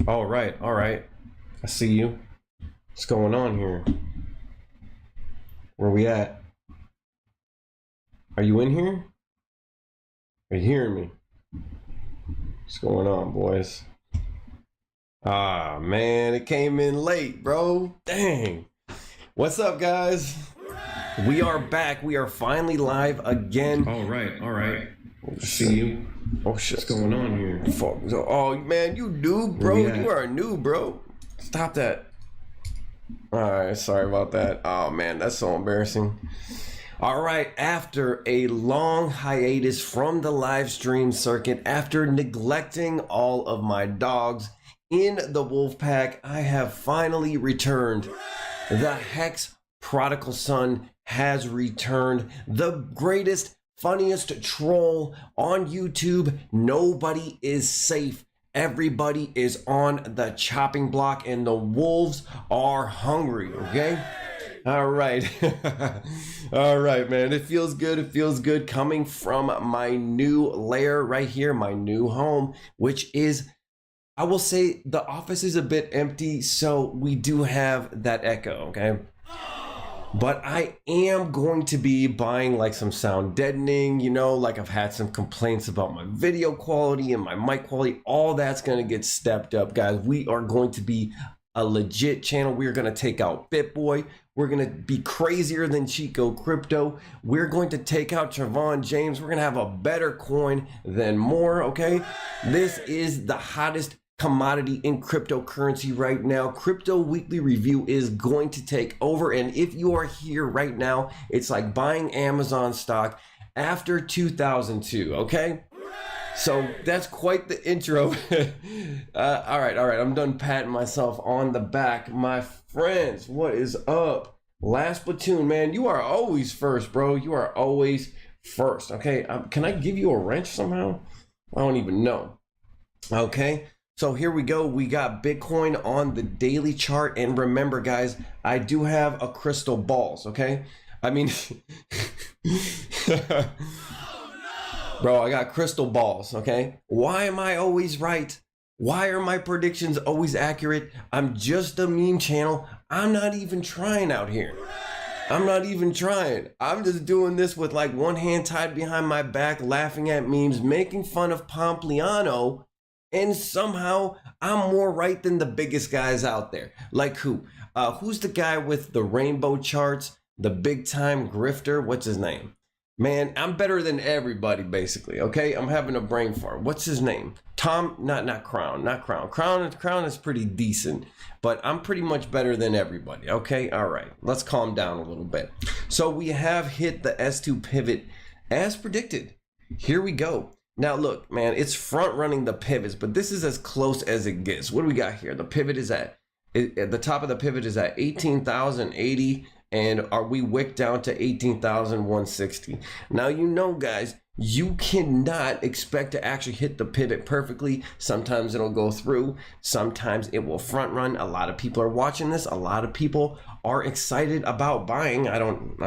All right, all right. I see you. What's going on here? Where we at? Are you in here? Are you hearing me? What's going on, boys? Ah, man, it came in late, bro. Dang. What's up, guys? We are back. We are finally live again. All right, all right. I see you. Oh, shit. What's going on here? Fuck. Oh, man, you noob, bro. You are a noob, bro. Stop that. All right, sorry about that. Oh, man, that's so embarrassing. All right, after a long hiatus from the live stream circuit, after neglecting all of my dogs in the wolf pack, I have finally returned. The Hex Prodigal Son has returned. The greatest, funniest troll on YouTube. Nobody is safe. Everybody is on the chopping block and the wolves are hungry, okay? All right. All right, man. It feels good. It feels good coming from my new lair right here, my new home, which is, I will say, the office is a bit empty, so we do have that echo, okay? But I am going to be buying like some sound deadening, you know, like I've had some complaints about my video quality and my mic quality. All that's going to get stepped up, guys. We are going to be a legit channel. We're going to take out BitBoy. We're going to be crazier than Chico Crypto. We're going to take out Trevon James. We're going to have a better coin than more, okay? This is the hottest commodity in cryptocurrency right now. Crypto Weekly Review is going to take over, and if you are here right now, it's like buying Amazon stock after 2002, okay? So that's quite the intro. All right, I'm done patting myself on the back. My friends, what is up? Last platoon, man, you are always first, bro. You are always first, okay? Can I give you a wrench somehow? I don't even know. Okay. So here we go. We got Bitcoin on the daily chart. And remember, guys, I do have a crystal balls, okay? I mean, bro, I got crystal balls, okay? Why am I always right? Why are my predictions always accurate? I'm just a meme channel. I'm not even trying out here. I'm not even trying. I'm just doing this with like one hand tied behind my back, laughing at memes, making fun of Pompliano. And somehow I'm more right than the biggest guys out there. Like who? Who's the guy with the rainbow charts? The big time grifter? What's his name? Man, I'm better than everybody basically, okay? I'm having a brain fart. What's his name? Tom, not Crown. Crown is pretty decent, but I'm pretty much better than everybody, okay? All right, let's calm down a little bit. So we have hit the S2 pivot as predicted. Here we go. Now look, man, it's front running the pivots, but this is as close as it gets. What do we got here? The pivot is at the top of the pivot is at 18,080, and we wicked down to 18,160. Now, you know, guys, you cannot expect to actually hit the pivot perfectly. Sometimes it'll go through, sometimes it will front run. A lot of people are watching this. A lot of people are excited about buying. I don't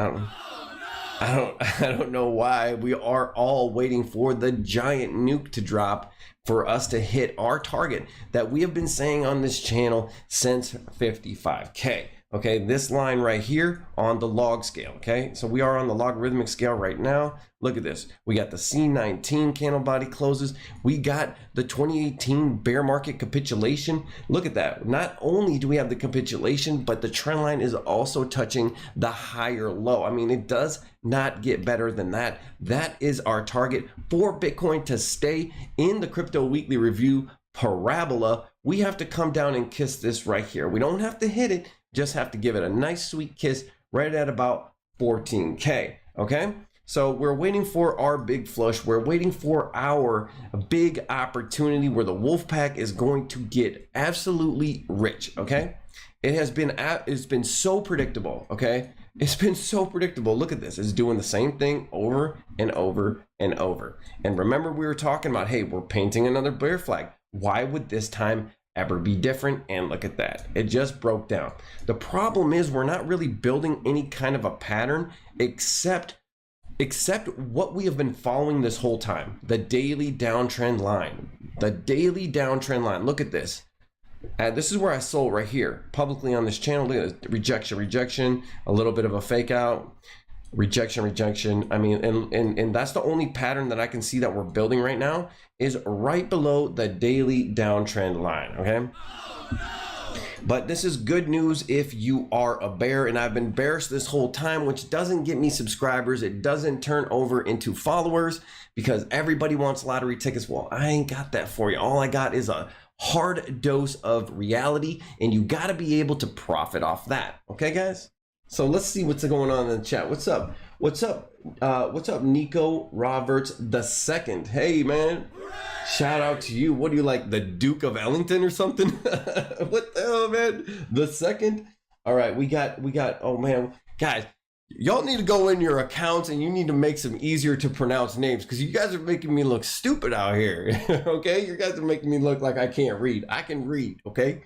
know why. We are all waiting for the giant nuke to drop for us to hit our target that we have been saying on this channel since 55K. Okay, this line right here on the log scale, okay? So we are on the logarithmic scale right now. Look at this. We got the C19 candle body closes. We got the 2018 bear market capitulation. Look at that. Not only do we have the capitulation, but the trend line is also touching the higher low. I mean, it does not get better than that. That is our target for Bitcoin to stay in the Crypto Weekly Review parabola. We have to come down and kiss this right here. We don't have to hit it. Just have to give it a nice sweet kiss right at about 14K, okay? So we're waiting for our big flush. We're waiting for our big opportunity where the wolf pack is going to get absolutely rich, okay? It's been so predictable, okay? It's been so predictable. Look at this. It's doing the same thing over and over and over. And remember, we were talking about, hey, we're painting another bear flag. Why would this time ever be different? And look at that, it just broke down. The problem is we're not really building any kind of a pattern except what we have been following this whole time, the daily downtrend line. Look at this. This is where I sold right here, publicly on this channel. Look at this, rejection, rejection, a little bit of a fake out, rejection, rejection. I mean, and that's the only pattern that I can see that we're building right now is right below the daily downtrend line, okay? But this is good news if you are a bear, and I've been bearish this whole time, which doesn't get me subscribers. It doesn't turn over into followers because everybody wants lottery tickets. Well, I ain't got that for you. All I got is a hard dose of reality, and you got to be able to profit off that. Okay, guys? So let's see what's going on in the chat. What's up? What's up? What's up, Nico Roberts II? Hey, man. Shout out to you. What do you like, the Duke of Ellington or something? What the hell, man? The second? All right, we got, oh man, guys, y'all need to go in your accounts and you need to make some easier to pronounce names because you guys are making me look stupid out here. Okay, you guys are making me look like I can't read. I can read, okay?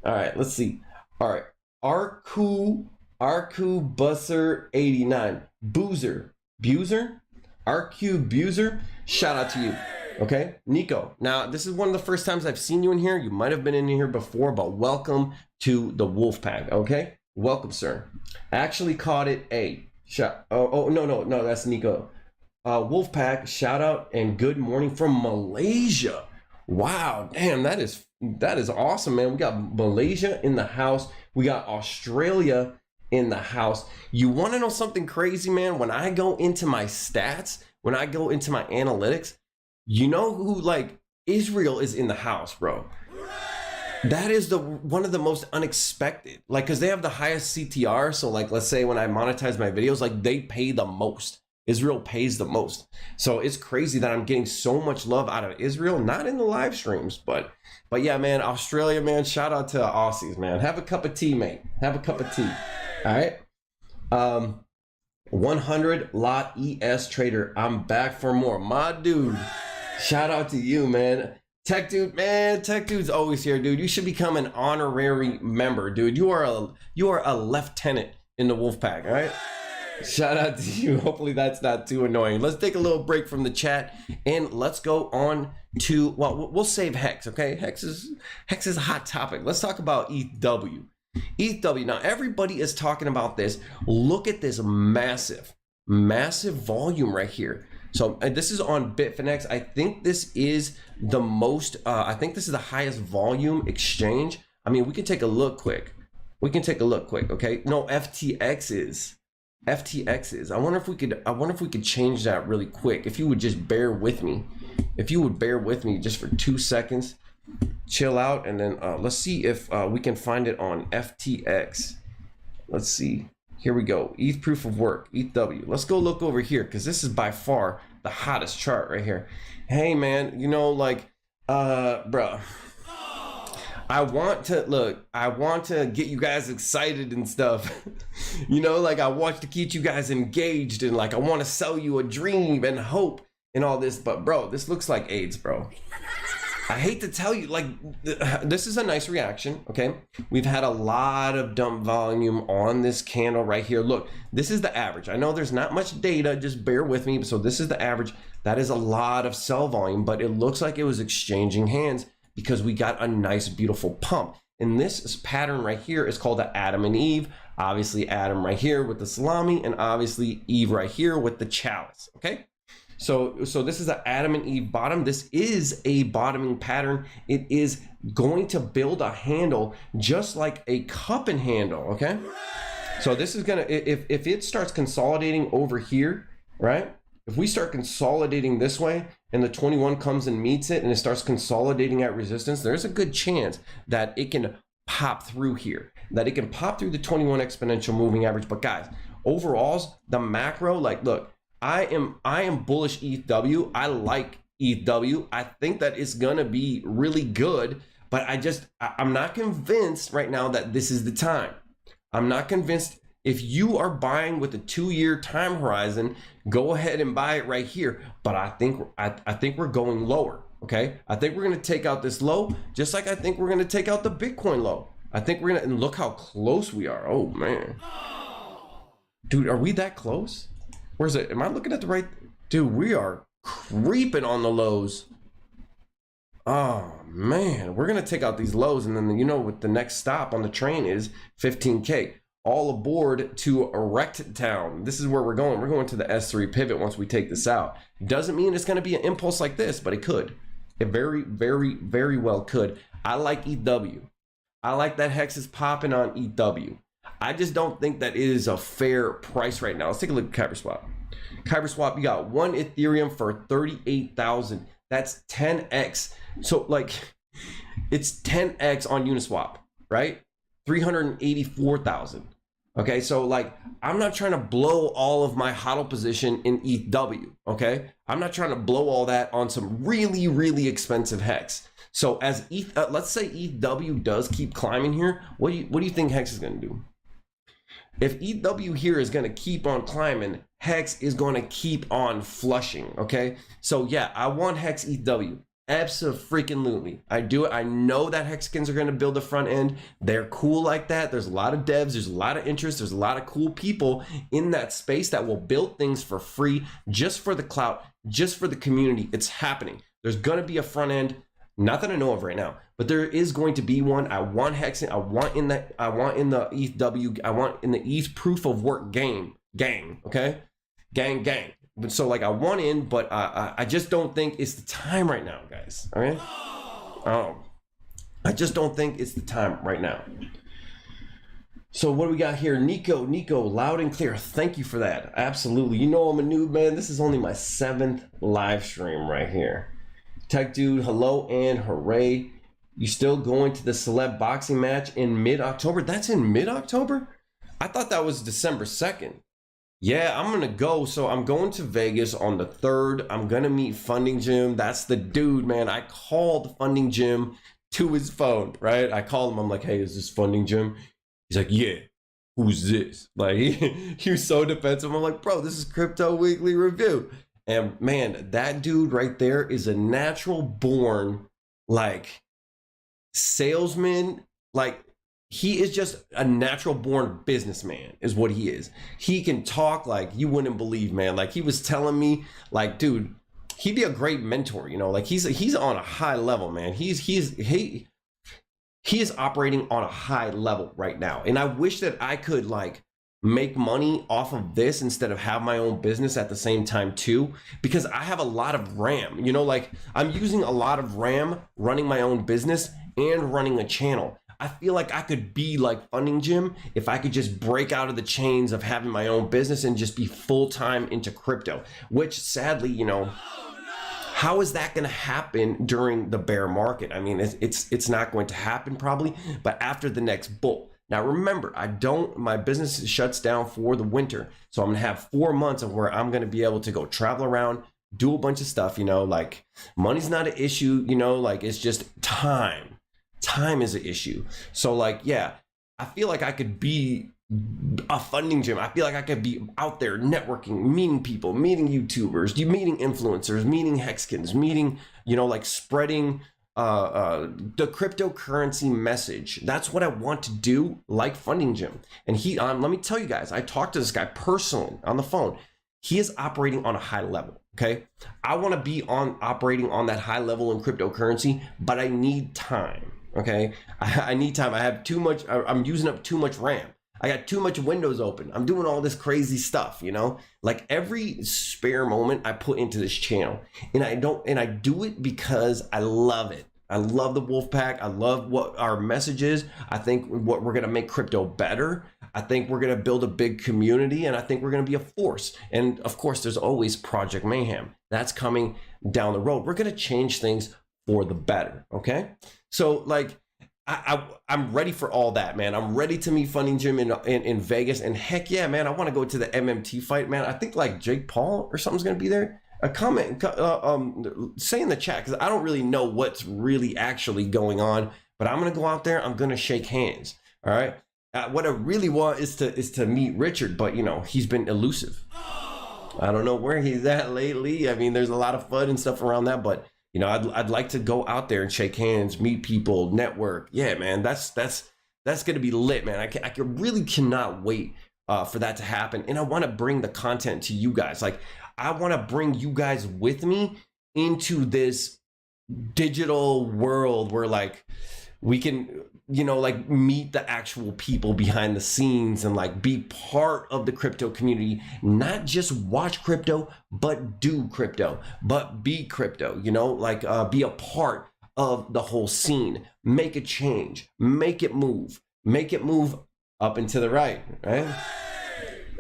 All right, let's see. All right, Arku Busser 89. Boozer, RQ Buser, shout out to you. Okay, Nico. Now, this is one of the first times I've seen you in here. You might have been in here before, but welcome to the Wolf Pack. Okay, welcome, sir. I actually caught it a shot. Oh, no, that's Nico. Wolf Pack, shout out and good morning from Malaysia. Wow, damn, that is awesome, man. We got Malaysia in the house. We got Australia in the house. You want to know something crazy, man? When I go into my stats, when I go into my analytics, you know who, like, Israel is in the house, bro. That is one of the most unexpected, like, because they have the highest CTR. So, like, let's say when I monetize my videos, like, they pay the most. Israel pays the most. So it's crazy that I'm getting so much love out of Israel, not in the live streams, but yeah, man, Australia, man, shout out to Aussies, man. Have a cup of tea, mate. Have a cup of tea. All right. 100 lot ES trader. I'm back for more. My dude. Shout out to you, man. Tech dude, man. Tech dude's always here, dude. You should become an honorary member, dude. You are a lieutenant in the Wolf Pack, all right? Shout out to you. Hopefully that's not too annoying. Let's take a little break from the chat and let's go on to, well, we'll save Hex, okay? Hex is a hot topic. Let's talk about ETHW. ETHW. Now everybody is talking about this. Look at this massive volume right here. So this is on Bitfinex. I think this is the most, I think this is the highest volume exchange. I mean, we can take a look quick. Okay? No, FTX is. I wonder if we could change that really quick. If you would just bear with me. If you would bear with me just for 2 seconds. Chill out, and then let's see if we can find it on FTX. Let's see. Here we go. ETH proof of work, ETHW. Let's go look over here because this is by far the hottest chart right here. Hey man, you know, like, bro, I want to get you guys excited and stuff. You know, like I want to keep you guys engaged and like I want to sell you a dream and hope and all this, but bro, this looks like AIDS, bro. I hate to tell you, like, this is a nice reaction, okay? We've had a lot of dump volume on this candle right here. Look, this is the average. I know there's not much data, just bear with me. So this is the average. That is a lot of sell volume, but it looks like it was exchanging hands because we got a nice, beautiful pump. And this pattern right here is called the Adam and Eve. Obviously, Adam right here with the salami, and obviously Eve right here with the chalice, okay? So this is the Adam and Eve bottom. This is a bottoming pattern. It is going to build a handle just like a cup and handle, okay? So this is gonna, if it starts consolidating over here, right? If we start consolidating this way and the 21 comes and meets it and it starts consolidating at resistance, there's a good chance that it can pop through here, that it can pop through the 21 exponential moving average. But guys, overall, the macro, like, look, I am bullish ETHW. I like ETHW. I think that it's gonna be really good, but I'm not convinced right now that this is the time. I'm not convinced. If you are buying with a 2-year time horizon, go ahead and buy it right here. But I think we're going lower. Okay, I think we're gonna take out this low, just like I think we're gonna take out the Bitcoin low. I think we're gonna, and look how close we are. Oh man, dude, are we that close? Where's it? Am I looking at the right? Dude, we are creeping on the lows. Oh man, we're gonna take out these lows, and then what the next stop on the train is 15K. All aboard to Erect Town. This is where we're going. We're going to the S3 pivot once we take this out. Doesn't mean it's gonna be an impulse like this, but it could. It very, very, very well could. I like EW. I like that Hex is popping on EW. I just don't think that it is a fair price right now. Let's take a look at Kyber Swap. Kyber Swap, you got 1 Ethereum for 38,000. That's 10x. So like, it's 10x on Uniswap, right? 384,000. Okay, so like, I'm not trying to blow all of my HODL position in ETH. Okay, I'm not trying to blow all that on some really, really expensive Hex. So as ETH, let's say ETH does keep climbing here, what do you think Hex is going to do? If EW here is going to keep on climbing, Hex is going to keep on flushing, okay? So yeah, I want Hex EW. Absolutely. I do it. I know that Hexicans are going to build the front end. They're cool like that. There's a lot of devs. There's a lot of interest. There's a lot of cool people in that space that will build things for free, just for the clout, just for the community. It's happening. There's going to be a front end. Not that I know of right now, but there is going to be one. I want Hexing. I want in the ETH I want in the ETH proof of work gang, okay? Gang. But so like I want in, but I just don't think it's the time right now, guys. All right? I just don't think it's the time right now. So what do we got here? Nico, loud and clear. Thank you for that. Absolutely. You know I'm a noob, man. This is only my 7th live stream right here. Tech Dude, hello and hooray. You still going to the celeb boxing match in mid-October? That's in mid-October? I thought that was December 2nd. Yeah, I'm gonna go. So I'm going to Vegas on the 3rd. I'm gonna meet Funding Jim. That's the dude, man. I called Funding Jim to his phone, right? I called him. I'm like, hey, is this Funding Jim? He's like, yeah. Who's this? Like, he was so defensive. I'm like, bro, this is Crypto Weekly Review. And man, that dude right there is a natural born, like, salesman. Like, he is just a natural born businessman is what he is. He can talk like you wouldn't believe, man. Like, he was telling me, like, dude, he'd be a great mentor, you know? Like, he's on a high level, man. He is operating on a high level right now. And I wish that I could, like, make money off of this instead of have my own business at the same time too, because I have a lot of RAM, you know, like I'm using a lot of RAM running my own business and running a channel. I feel like I could be like Funding Jim if I could just break out of the chains of having my own business and just be full-time into crypto, which sadly, you know, how is that going to happen during the bear market? I mean, it's not going to happen probably, but after the next bull. Now remember, my business shuts down for the winter. So I'm gonna have 4 months of where I'm gonna be able to go travel around, do a bunch of stuff, you know, like money's not an issue, you know, like it's just time. Time is an issue. So like, yeah, I feel like I could be a Funding Jim. I feel like I could be out there networking, meeting people, meeting YouTubers, meeting influencers, meeting Hexkins, meeting, you know, like spreading the cryptocurrency message. That's what I want to do, like Funding Jim. And let me tell you guys, I talked to this guy personally on the phone. He is operating on a high level. Okay, I want to be operating on that high level in cryptocurrency, but I need time. Okay, I need time. I have too much. I'm using up too much RAM. I got too much windows open. I'm doing all this crazy stuff, you know, like every spare moment I put into this channel, and I do it because I love it. I love the Wolf Pack. I love what our message is. I think what we're going to make crypto better. I think we're going to build a big community, and I think we're going to be a force. And of course, there's always Project Mayhem. That's coming down the road. We're going to change things for the better. Okay. So like, I'm ready for all that, man. I'm ready to meet Funding Jim in Vegas. And heck yeah, man, I want to go to the MMT fight, man. I think like Jake Paul or something's going to be there. A comment, say in the chat, because I don't really know what's really actually going on. But I'm going to go out there. I'm going to shake hands. All right. What I really want is to meet Richard. But, you know, he's been elusive. I don't know where he's at lately. I mean, there's a lot of fun and stuff around that. But you know, I'd like to go out there and shake hands, meet people, network. Yeah, man, that's gonna be lit, man. I really cannot wait for that to happen. And I want to bring the content to you guys. Like, I want to bring you guys with me into this digital world where like we can, you know, like meet the actual people behind the scenes and like be part of the crypto community, not just watch crypto, but do crypto, but be crypto, you know, like be a part of the whole scene, make a change, make it move up and to the right, right?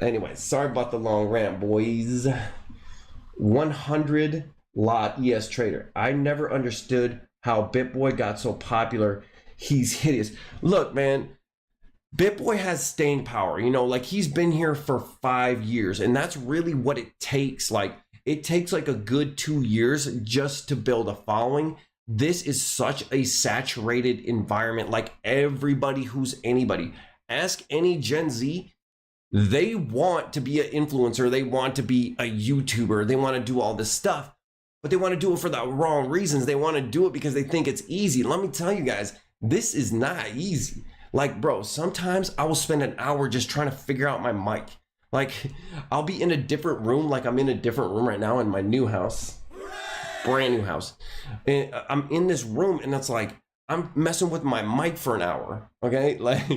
Anyway, sorry about the long rant, boys. 100 lot ES trader. I never understood how BitBoy got so popular. He's hideous. Look, man, BitBoy has staying power. You know, like he's been here for 5 years, and that's really what it takes. Like it takes like a good 2 years just to build a following. This is such a saturated environment. Like everybody who's anybody. Ask any Gen Z. They want to be an influencer. They want to be a YouTuber. They want to do all this stuff, but they want to do it for the wrong reasons. They want to do it because they think it's easy. Let me tell you guys, this is not easy. Like, bro, sometimes I will spend an hour just trying to figure out my mic. Like, I'll be in a different room. Like I'm in a different room right now in my new house, brand new house. And I'm in this room and it's like, I'm messing with my mic for an hour. Okay. Like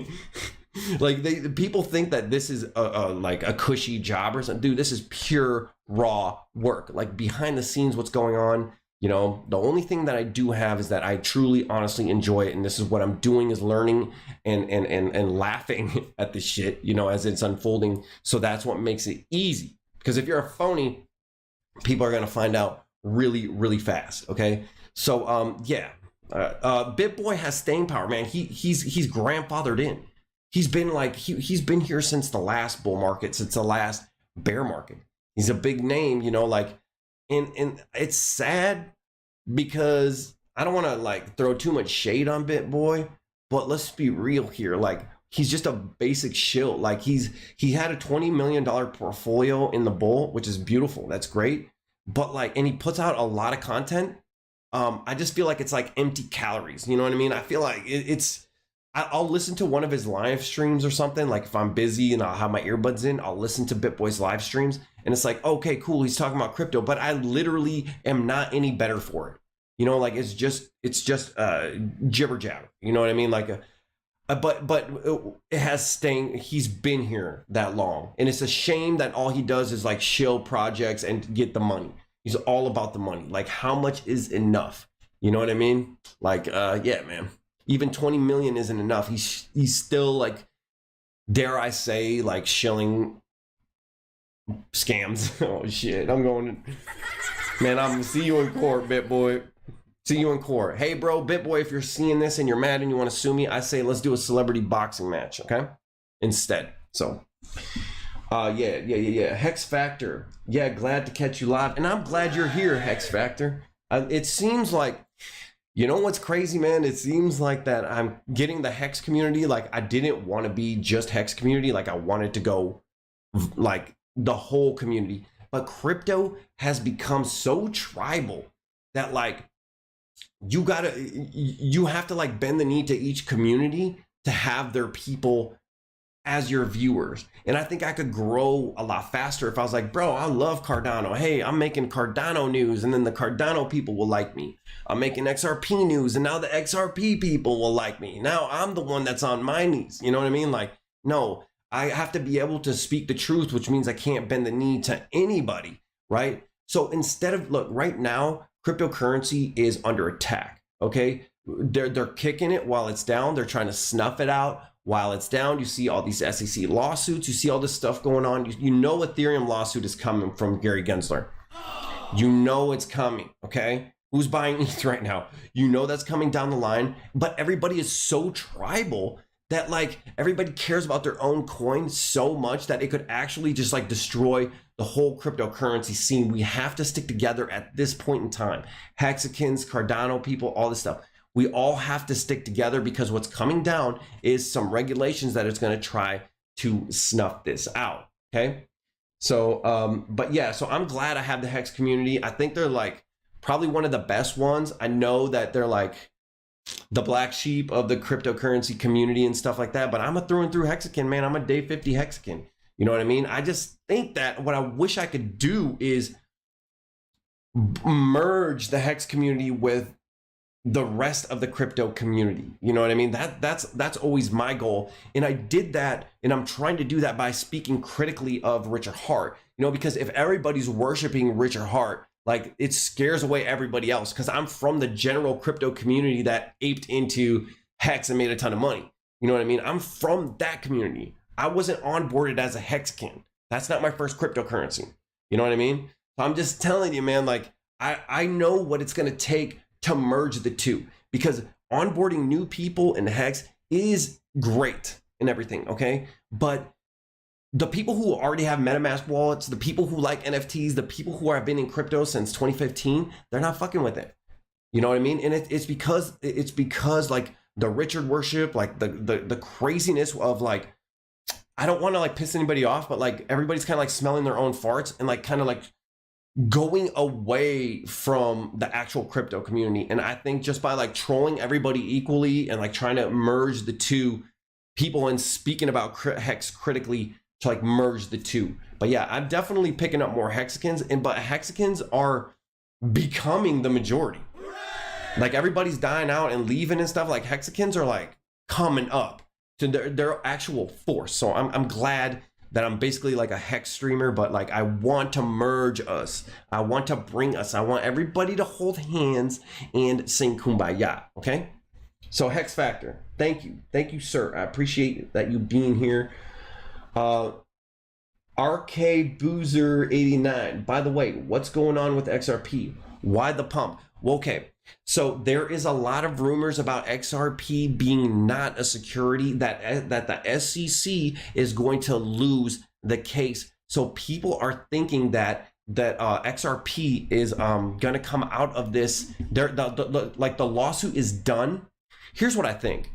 people think that this is like a cushy job or something. Dude, this is pure raw work. Like behind the scenes, what's going on. You know, the only thing that I do have is that I truly, honestly enjoy it. And this is what I'm doing, is learning and laughing at the shit, you know, as it's unfolding. So that's what makes it easy. Because if you're a phony, people are going to find out really, really fast. Okay. So, yeah, BitBoy has staying power, man. He's grandfathered in. He's been like, he's been here since the last bull market, since the last bear market. He's a big name, you know, like, and it's sad because I don't want to like throw too much shade on BitBoy, but let's be real here. Like he's just a basic shill. Like he had a $20 million portfolio in the bull, which is beautiful. That's great. But like, and he puts out a lot of content. I just feel like it's like empty calories. You know what I mean? I feel like I'll listen to one of his live streams or something. Like if I'm busy and I'll have my earbuds in, I'll listen to BitBoy's live streams. And it's like, okay, cool. He's talking about crypto, but I literally am not any better for it. You know, like it's just jibber jabber. You know what I mean? Like but it has staying. He's been here that long. And it's a shame that all he does is like shill projects and get the money. He's all about the money. Like how much is enough? You know what I mean? Like, yeah, man. Even 20 million isn't enough. He's still like, dare I say, like shilling scams. Oh shit, I'm going to, man, I'm gonna see you in court, BitBoy. See you in court. Hey bro, BitBoy, if you're seeing this and you're mad and you want to sue me, I say let's do a celebrity boxing match, okay? Instead. So yeah. Hex Factor. Yeah, glad to catch you live. And I'm glad you're here, Hex Factor. It seems like, you know what's crazy, man? It seems like that I'm getting the Hex community. Like I didn't want to be just Hex community. Like I wanted to go like the whole community. But crypto has become so tribal that like you have to like bend the knee to each community to have their people as your viewers. And I think I could grow a lot faster if I was like, bro, I love Cardano. Hey, I'm making Cardano news, and then the Cardano people will like me. I'm making XRP news, and now the XRP people will like me. Now I'm the one that's on my knees. You know what I mean? Like, no, I have to be able to speak the truth, which means I can't bend the knee to anybody, right? So instead of, look, right now, cryptocurrency is under attack, okay? They're kicking it while it's down. They're trying to snuff it out while it's down. You see all these SEC lawsuits. You see all this stuff going on. You know Ethereum lawsuit is coming from Gary Gensler. You know it's coming, okay? Who's buying ETH right now? You know that's coming down the line. But everybody is so tribal that like everybody cares about their own coin so much that it could actually just like destroy the whole cryptocurrency scene. We have to stick together at this point in time. Hexicans, Cardano people, all this stuff. We all have to stick together because what's coming down is some regulations that is going to try to snuff this out. Okay. So, but yeah, so I'm glad I have the Hex community. I think they're like probably one of the best ones. I know that they're like the black sheep of the cryptocurrency community and stuff like that, but I'm a through and through Hexican, man. I'm a day 50 Hexican. You know what I mean? I just think that what I wish I could do is merge the Hex community with the rest of the crypto community. You know what I mean? That's always my goal. And I did that, and I'm trying to do that by speaking critically of Richard Hart, you know, because if everybody's worshiping Richard Hart, like it scares away everybody else, because I'm from the general crypto community that aped into Hex and made a ton of money. You know what I mean? I'm from that community. I wasn't onboarded as a Hexkin. That's not my first cryptocurrency. You know what I mean? So I'm just telling you, man, like I know what it's going to take to merge the two, because onboarding new people in Hex is great and everything, okay? But the people who already have MetaMask wallets, the people who like NFTs, the people who have been in crypto since 2015, they're not fucking with it. You know what I mean? And it's because like the Richard worship, like the craziness of like, I don't want to like piss anybody off, but like everybody's kind of like smelling their own farts and like kind of like going away from the actual crypto community. And I think just by like trolling everybody equally and like trying to merge the two people and speaking about Hex critically to like merge the two. But yeah, I'm definitely picking up more Hexicans, but Hexicans are becoming the majority. Like everybody's dying out and leaving and stuff. Like Hexicans are like coming up to their actual force. So I'm glad that I'm basically like a Hex streamer, but like I want to merge us. I want to bring us. I want everybody to hold hands and sing Kumbaya, okay? So Hex Factor, thank you. Thank you, sir. I appreciate that you being here. RK Boozer 89. By the way, what's going on with XRP? Why the pump? Well, okay. So there is a lot of rumors about XRP being not a security, that the SEC is going to lose the case. So people are thinking that XRP is going to come out of this. Like the lawsuit is done. Here's what I think.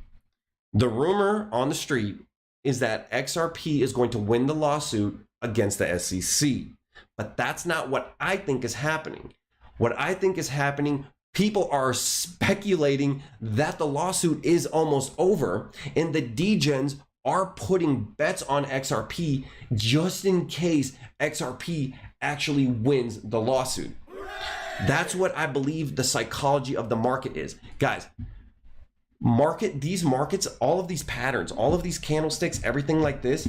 The rumor on the street is that XRP is going to win the lawsuit against the SEC. But that's not what I think is happening. What I think is happening, people are speculating that the lawsuit is almost over and the degens are putting bets on XRP just in case XRP actually wins the lawsuit. That's what I believe the psychology of the market is. Guys, these markets, all of these patterns, all of these candlesticks, everything like this,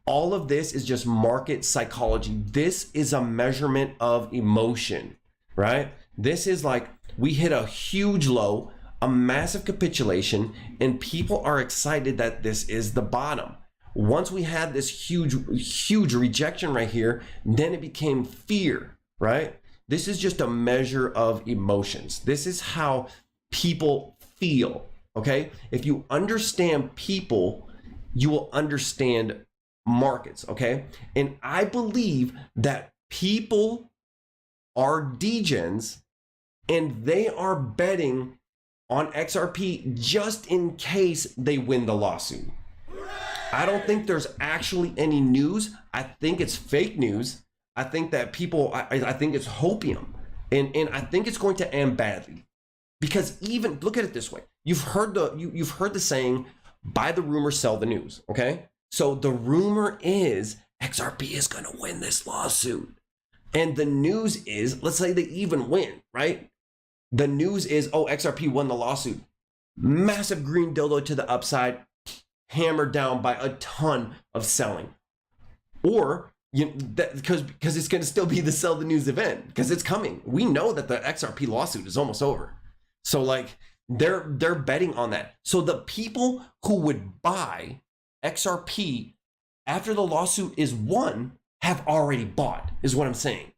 all of this is just market psychology. This is a measurement of emotion, right? This is like we hit a huge low, a massive capitulation, and people are excited that this is the bottom. Once we had this huge rejection right here, then it became fear, right? This is just a measure of emotions. This is how people feel, okay? If you understand people, you will understand markets, okay? And I believe that people are degens and they are betting on XRP just in case they win the lawsuit. I don't think there's actually any news. I think it's fake news. I think that people, I think it's hopium. And I think it's going to end badly. Because even, look at it this way. You've heard the saying, buy the rumor, sell the news, okay? So the rumor is XRP is going to win this lawsuit. And the news is, let's say they even win, right? The news is, oh, XRP won the lawsuit. Massive green dildo to the upside, hammered down by a ton of selling. Or, because it's going to still be the sell the news event, because it's coming. We know that the XRP lawsuit is almost over. So like, they're betting on that. So the people who would buy XRP after the lawsuit is won have already bought, is what I'm saying.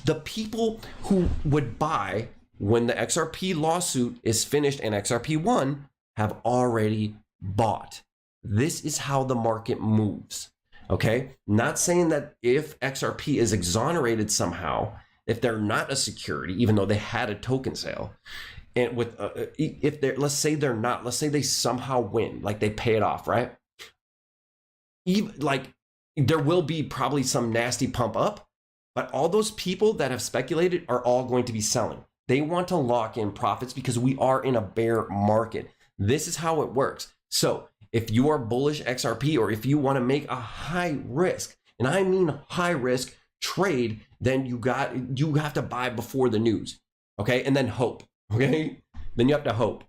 The people who would buy when the XRP lawsuit is finished and XRP won have already bought. This is how the market moves, okay? Not saying that if XRP is exonerated somehow, if they're not a security, even though they had a token sale, and with if they're, let's say they're not, let's say they somehow win, like they pay it off, right? Even like there will be probably some nasty pump up, but all those people that have speculated are all going to be selling. They want to lock in profits because we are in a bear market. This is how it works. So if you are bullish XRP, or if you want to make a high risk, and I mean high risk trade, then you have to buy before the news, okay? And then hope, okay? then you have to hope.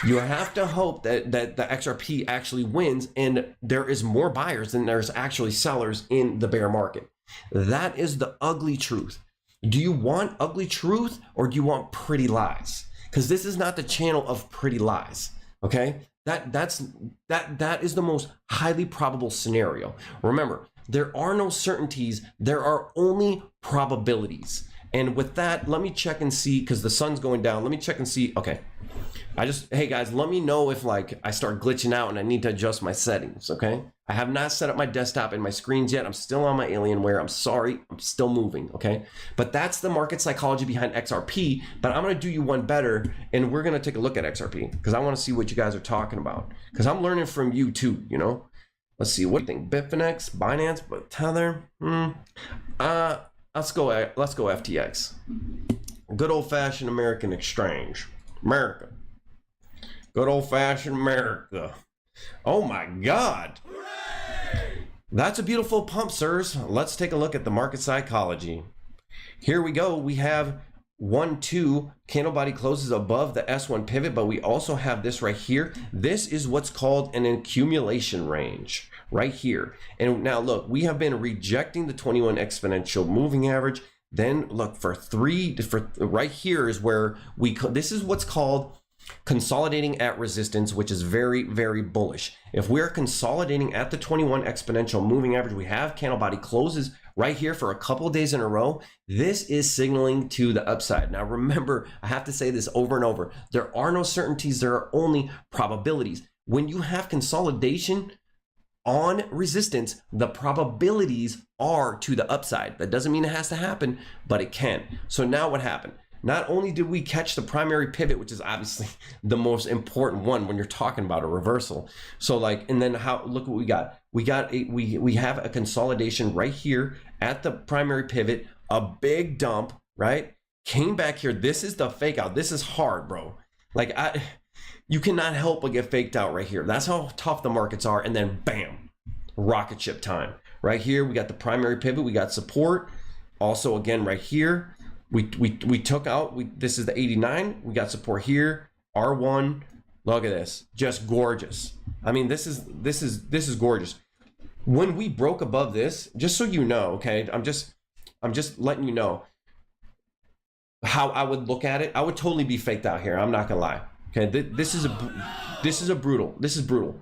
You have to hope that the XRP actually wins and there is more buyers than there's actually sellers in the bear market. That is the ugly truth. Do you want ugly truth or do you want pretty lies? Because this is not the channel of pretty lies, okay? That is the most highly probable scenario. Remember, there are no certainties, there are only probabilities. And with that, let me check and see, because the sun's going down, let me check and see. Okay, hey guys, let me know if like I start glitching out and I need to adjust my settings, okay? I have not set up my desktop and my screens yet. I'm still on my Alienware. I'm sorry, I'm still moving, okay? But that's the market psychology behind XRP, but I'm gonna do you one better and we're gonna take a look at XRP because I wanna see what you guys are talking about because I'm learning from you too, you know? Let's see, what do you think? Bitfinex, Binance, but Tether? Let's go FTX. Good old-fashioned American exchange. America. Good old-fashioned America. Oh my God. Hooray! That's a beautiful pump, sirs. Let's take a look at the market psychology. Here we go. We have 1-2 candle body closes above the S1 pivot, but we also have this right here. This is what's called an accumulation range right here. And now look, we have been rejecting the 21 exponential moving average. Then look for right here is where this is what's called consolidating at resistance, which is very, very bullish. If we're consolidating at the 21 exponential moving average, we have candle body closes right here for a couple of days in a row. This is signaling to the upside. Now remember, I have to say this over and over. There are no certainties, there are only probabilities. When you have consolidation on resistance, the probabilities are to the upside. That doesn't mean it has to happen, but it can. So now what happened? Not only did we catch the primary pivot, which is obviously the most important one when you're talking about a reversal. So like, and then look what we got. We have a consolidation right here at the primary pivot, a big dump, right? Came back here. This is the fake out. This is hard, bro. Like you cannot help but get faked out right here. That's how tough the markets are. And then bam, rocket ship time. Right here, we got the primary pivot. We got support. Also, again, right here, we took out, this is the 89. We got support here, R1. Look at this, just gorgeous. I mean, this is gorgeous. When we broke above this, just so you know, okay, I'm just letting you know how I would look at it. I would totally be faked out here. I'm not gonna lie. Okay, this is brutal.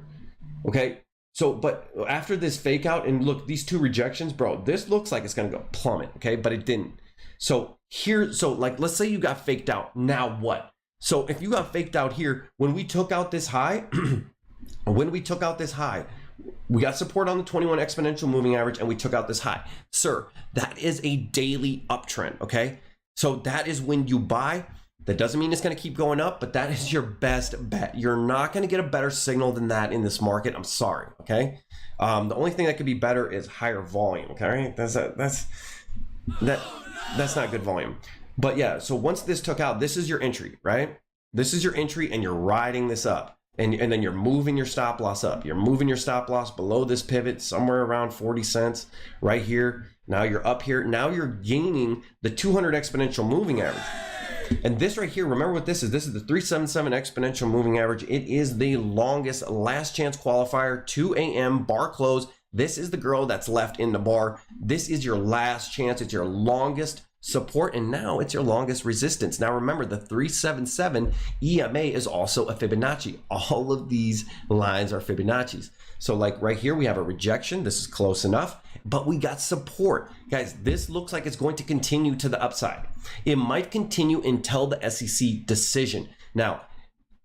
Okay, so but after this fake out and look, these two rejections, bro, this looks like it's gonna go plummet. Okay, but it didn't. So here, so like, let's say you got faked out. Now what? So if you got faked out here, when we took out this high, we got support on the 21 exponential moving average and we took out this high. Sir, that is a daily uptrend, okay? So that is when you buy. That doesn't mean it's going to keep going up, but that is your best bet. You're not going to get a better signal than that in this market. I'm sorry, okay? The only thing that could be better is higher volume, okay? That's not good volume. But yeah, so once this took out, this is your entry, right? This is your entry and you're riding this up. And then you're moving your stop loss up. You're moving your stop loss below this pivot somewhere around 40 cents right here. Now you're up here. Now you're gaining the 200 exponential moving average. And this right here, remember what this is. This is the 377 exponential moving average. It is the longest last chance qualifier, 2 a.m. bar close. This is the girl that's left in the bar. This is your last chance. It's your longest support, and now it's your longest resistance. Now remember, the 377 EMA is also a Fibonacci. All of these lines are Fibonacci's. So like right here, we have a rejection. This is close enough, but we got support. Guys, this looks like it's going to continue to the upside. It might continue until the SEC decision. Now,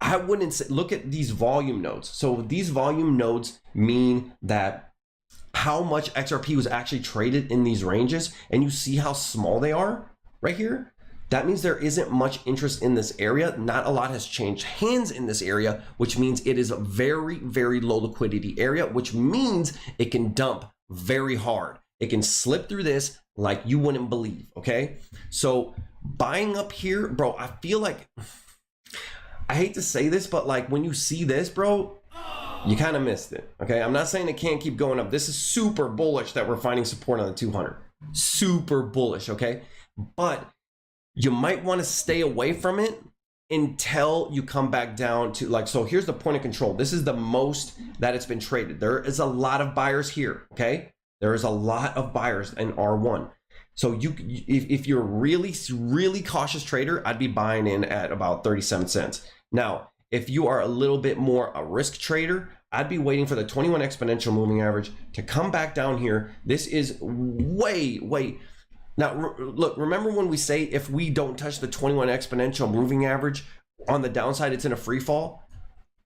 I wouldn't say, look at these volume nodes. So these volume nodes mean that how much XRP was actually traded in these ranges, and you see how small they are right here. That means there isn't much interest in this area. Not a lot has changed hands in this area, which means it is a very, very low liquidity area, which means it can dump very hard. It can slip through this like you wouldn't believe, okay? So buying up here, bro, I feel like, I hate to say this, but like when you see this, bro, you kind of missed it, okay? I'm not saying it can't keep going up. This is super bullish that we're finding support on the 200. Super bullish, okay? But you might want to stay away from it until you come back down to like, so here's the point of control. This is the most that it's been traded. There is a lot of buyers here, okay? There is a lot of buyers in R1. So if you're really, really cautious trader, I'd be buying in at about 37 cents. Now, if you are a little bit more a risk trader, I'd be waiting for the 21 exponential moving average to come back down here. This is way. Now, look, remember when we say if we don't touch the 21 exponential moving average on the downside, it's in a free fall?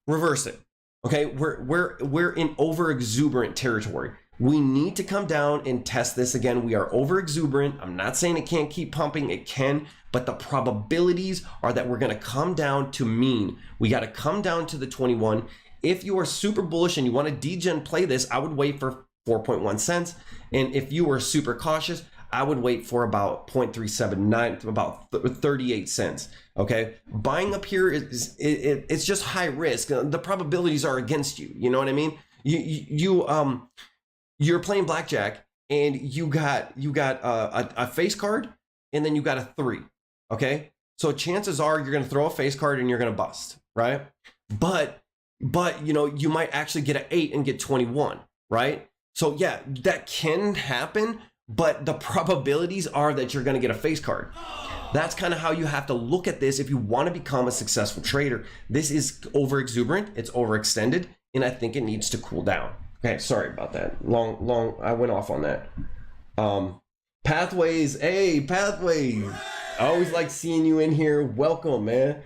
Reverse it. Okay, we're in over exuberant territory. We need to come down and test this again. We are over exuberant. I'm not saying it can't keep pumping. It can, but the probabilities are that we're going to come down to mean. We got to come down to the 21. If you are super bullish and you want to degen play this, I would wait for 4.1 cents. And if you are super cautious, I would wait for about 0.379, about 38 cents. Okay, buying up here it's just high risk. The probabilities are against you. You know what I mean? You're playing blackjack and you got a face card and then you got a 3. Okay, so chances are you're gonna throw a face card and you're gonna bust, right? But you know, you might actually get an 8 and get 21, right? So yeah, that can happen, but the probabilities are that you're gonna get a face card. That's kind of how you have to look at this if you want to become a successful trader. This is over exuberant, it's overextended, and I think it needs to cool down. Okay, sorry about that. Long, I went off on that. Pathways, hey, Pathways. I always like seeing you in here. Welcome, man.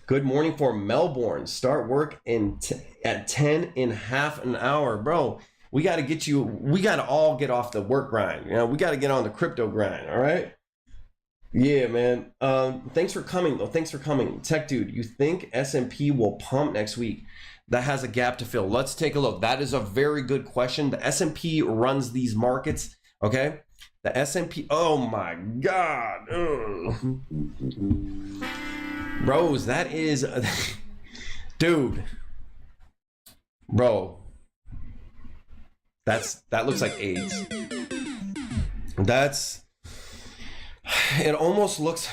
Good morning for Melbourne. Start work at 10 in half an hour. Bro, we got to get you, we got to all get off the work grind. You know, we got to get on the crypto grind, all right? Yeah, man. Thanks for coming, though. Thanks for coming. Tech Dude, you think S&P will pump next week? That has a gap to fill. Let's take a look. That is a very good question. The S&P runs these markets, okay? The S&P, oh my God. Ugh. Bros, that is, dude. Bro, that looks like AIDS. It almost looks,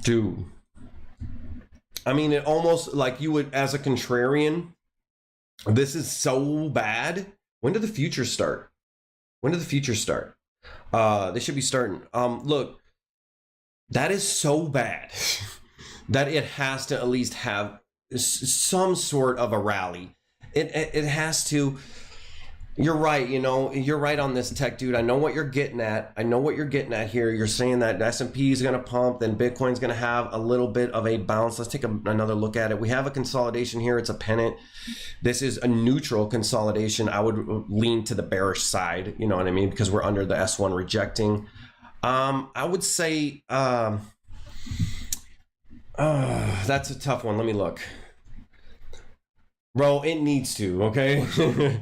dude. I mean, it almost like you would, as a contrarian, this is so bad. When did the futures start? When did the futures start? They should be starting. Look, that is so bad that it has to at least have some sort of a rally. It has to. You're right, you know, you're right on this, Tech Dude. I know what you're getting at. I know what you're getting at here. You're saying that S&P is going to pump, then Bitcoin's going to have a little bit of a bounce. Let's take another look at it. We have a consolidation here. It's a pennant. This is a neutral consolidation. I would lean to the bearish side, you know what I mean? Because we're under the S1 rejecting. I would say, that's a tough one. Let me look. Bro, it needs to, okay?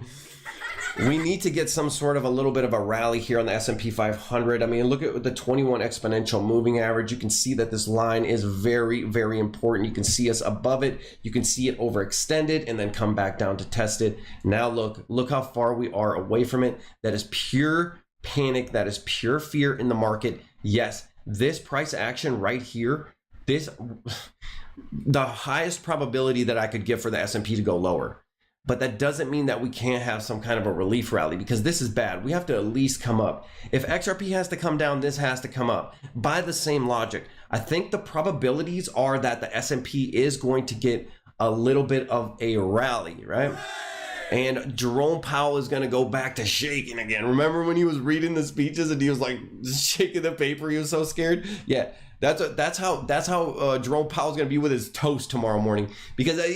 We need to get some sort of a little bit of a rally here on the S&P 500. I mean, look at the 21 exponential moving average. You can see that this line is very, very important. You can see us above it. You can see it overextended and then come back down to test it. Now look how far we are away from it. That is pure panic. That is pure fear in the market. Yes, this price action right here, the highest probability that I could give for the S&P to go lower. But that doesn't mean that we can't have some kind of a relief rally, because this is bad. We have to at least come up. If XRP has to come down, this has to come up. By the same logic, I think the probabilities are that the S&P is going to get a little bit of a rally, right? And Jerome Powell is going to go back to shaking again. Remember when he was reading the speeches and he was like just shaking the paper? He was so scared. Yeah. That's how Jerome Powell's gonna be with his toast tomorrow morning, because I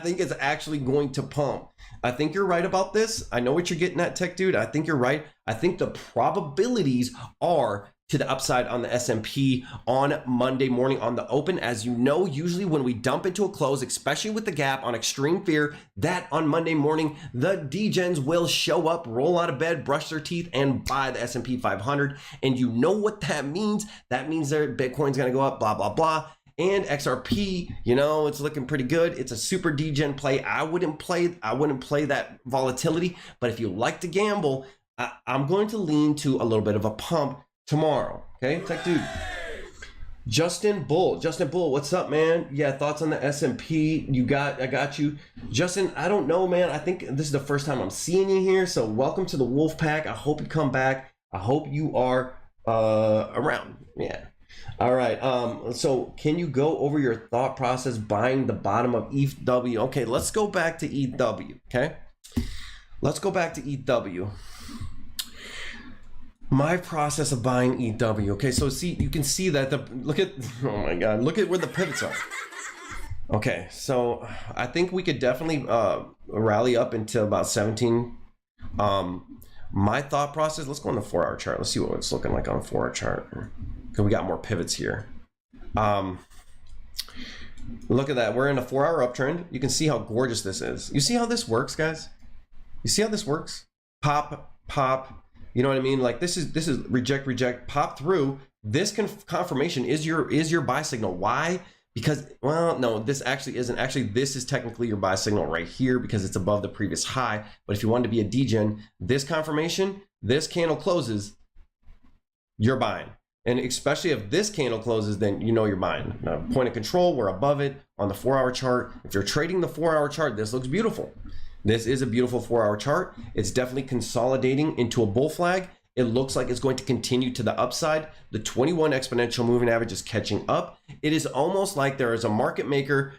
think it's actually going to pump. I think you're right about this. I know what you're getting at, Tech Dude. I think you're right. I think the probabilities are to the upside on the S&P on Monday morning on the open. As you know, usually when we dump into a close, especially with the gap on extreme fear, that on Monday morning, the degens will show up, roll out of bed, brush their teeth, and buy the S&P 500. And you know what that means? That means their Bitcoin's gonna go up, blah, blah, blah. And XRP, you know, it's looking pretty good. It's a super degen play. I wouldn't play that volatility, but if you like to gamble, I'm going to lean to a little bit of a pump tomorrow. Okay, tech dude. Justin Bull, what's up, man? Yeah, thoughts on the S&P? I got you. Justin, I don't know, man. I think this is the first time I'm seeing you here, so welcome to the Wolf Pack. I hope you come back. I hope you are around. Yeah. All right. So can you go over your thought process buying the bottom of ETH-W? Okay, let's go back to ETH-W, okay? Let's go back to ETH-W. My process of buying ETH-W. Okay, so see, you can see that look at, oh my God, look at where the pivots are. Okay, so I think we could definitely rally up into about 17. My thought process, let's go on the 4-hour chart. Let's see what it's looking like on the 4-hour chart. Because we got more pivots here. Look at that, we're in a 4-hour uptrend. You can see how gorgeous this is. You see how this works, guys? You see how this works? Pop, pop. You know what I mean? Like this is reject, reject, pop through. This confirmation is your buy signal. Why? Because, well, no, this actually isn't. Actually, this is technically your buy signal right here because it's above the previous high. But if you wanted to be a degen, this confirmation, this candle closes, you're buying. And especially if this candle closes, then you know you're buying. Now, point of control, we're above it on the 4-hour chart. If you're trading the 4-hour chart, this looks beautiful. This is a beautiful 4-hour chart. It's definitely consolidating into a bull flag. It looks like it's going to continue to the upside. The 21 exponential moving average is catching up. It is almost like there is a market maker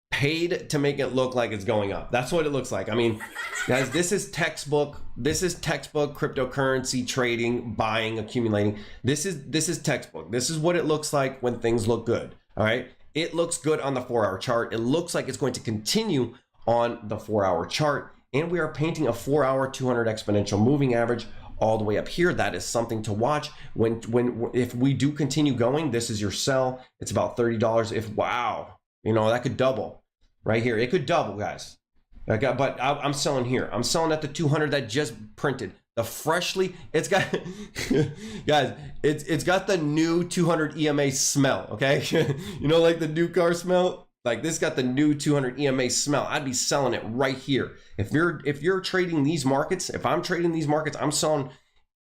paid to make it look like it's going up. That's what it looks like. I mean, guys, this is textbook cryptocurrency trading, buying, accumulating. This is textbook. This is what it looks like when things look good. All right. It looks good on the 4-hour chart. It looks like it's going to continue on the 4-hour chart, and we are painting a 4-hour 200 exponential moving average all the way up here. That is something to watch. If we do continue going, this is your sell. It's about $30. If, wow, you know, that could double right here. It could double, guys. But I'm selling here. I'm selling at the 200 that just printed. The freshly, it's got, guys, it's got the new 200 EMA smell. Okay, you know, like the new car smell. Like this got the new 200 EMA smell. I'd be selling it right here. If you're trading these markets, if I'm trading these markets, I'm selling.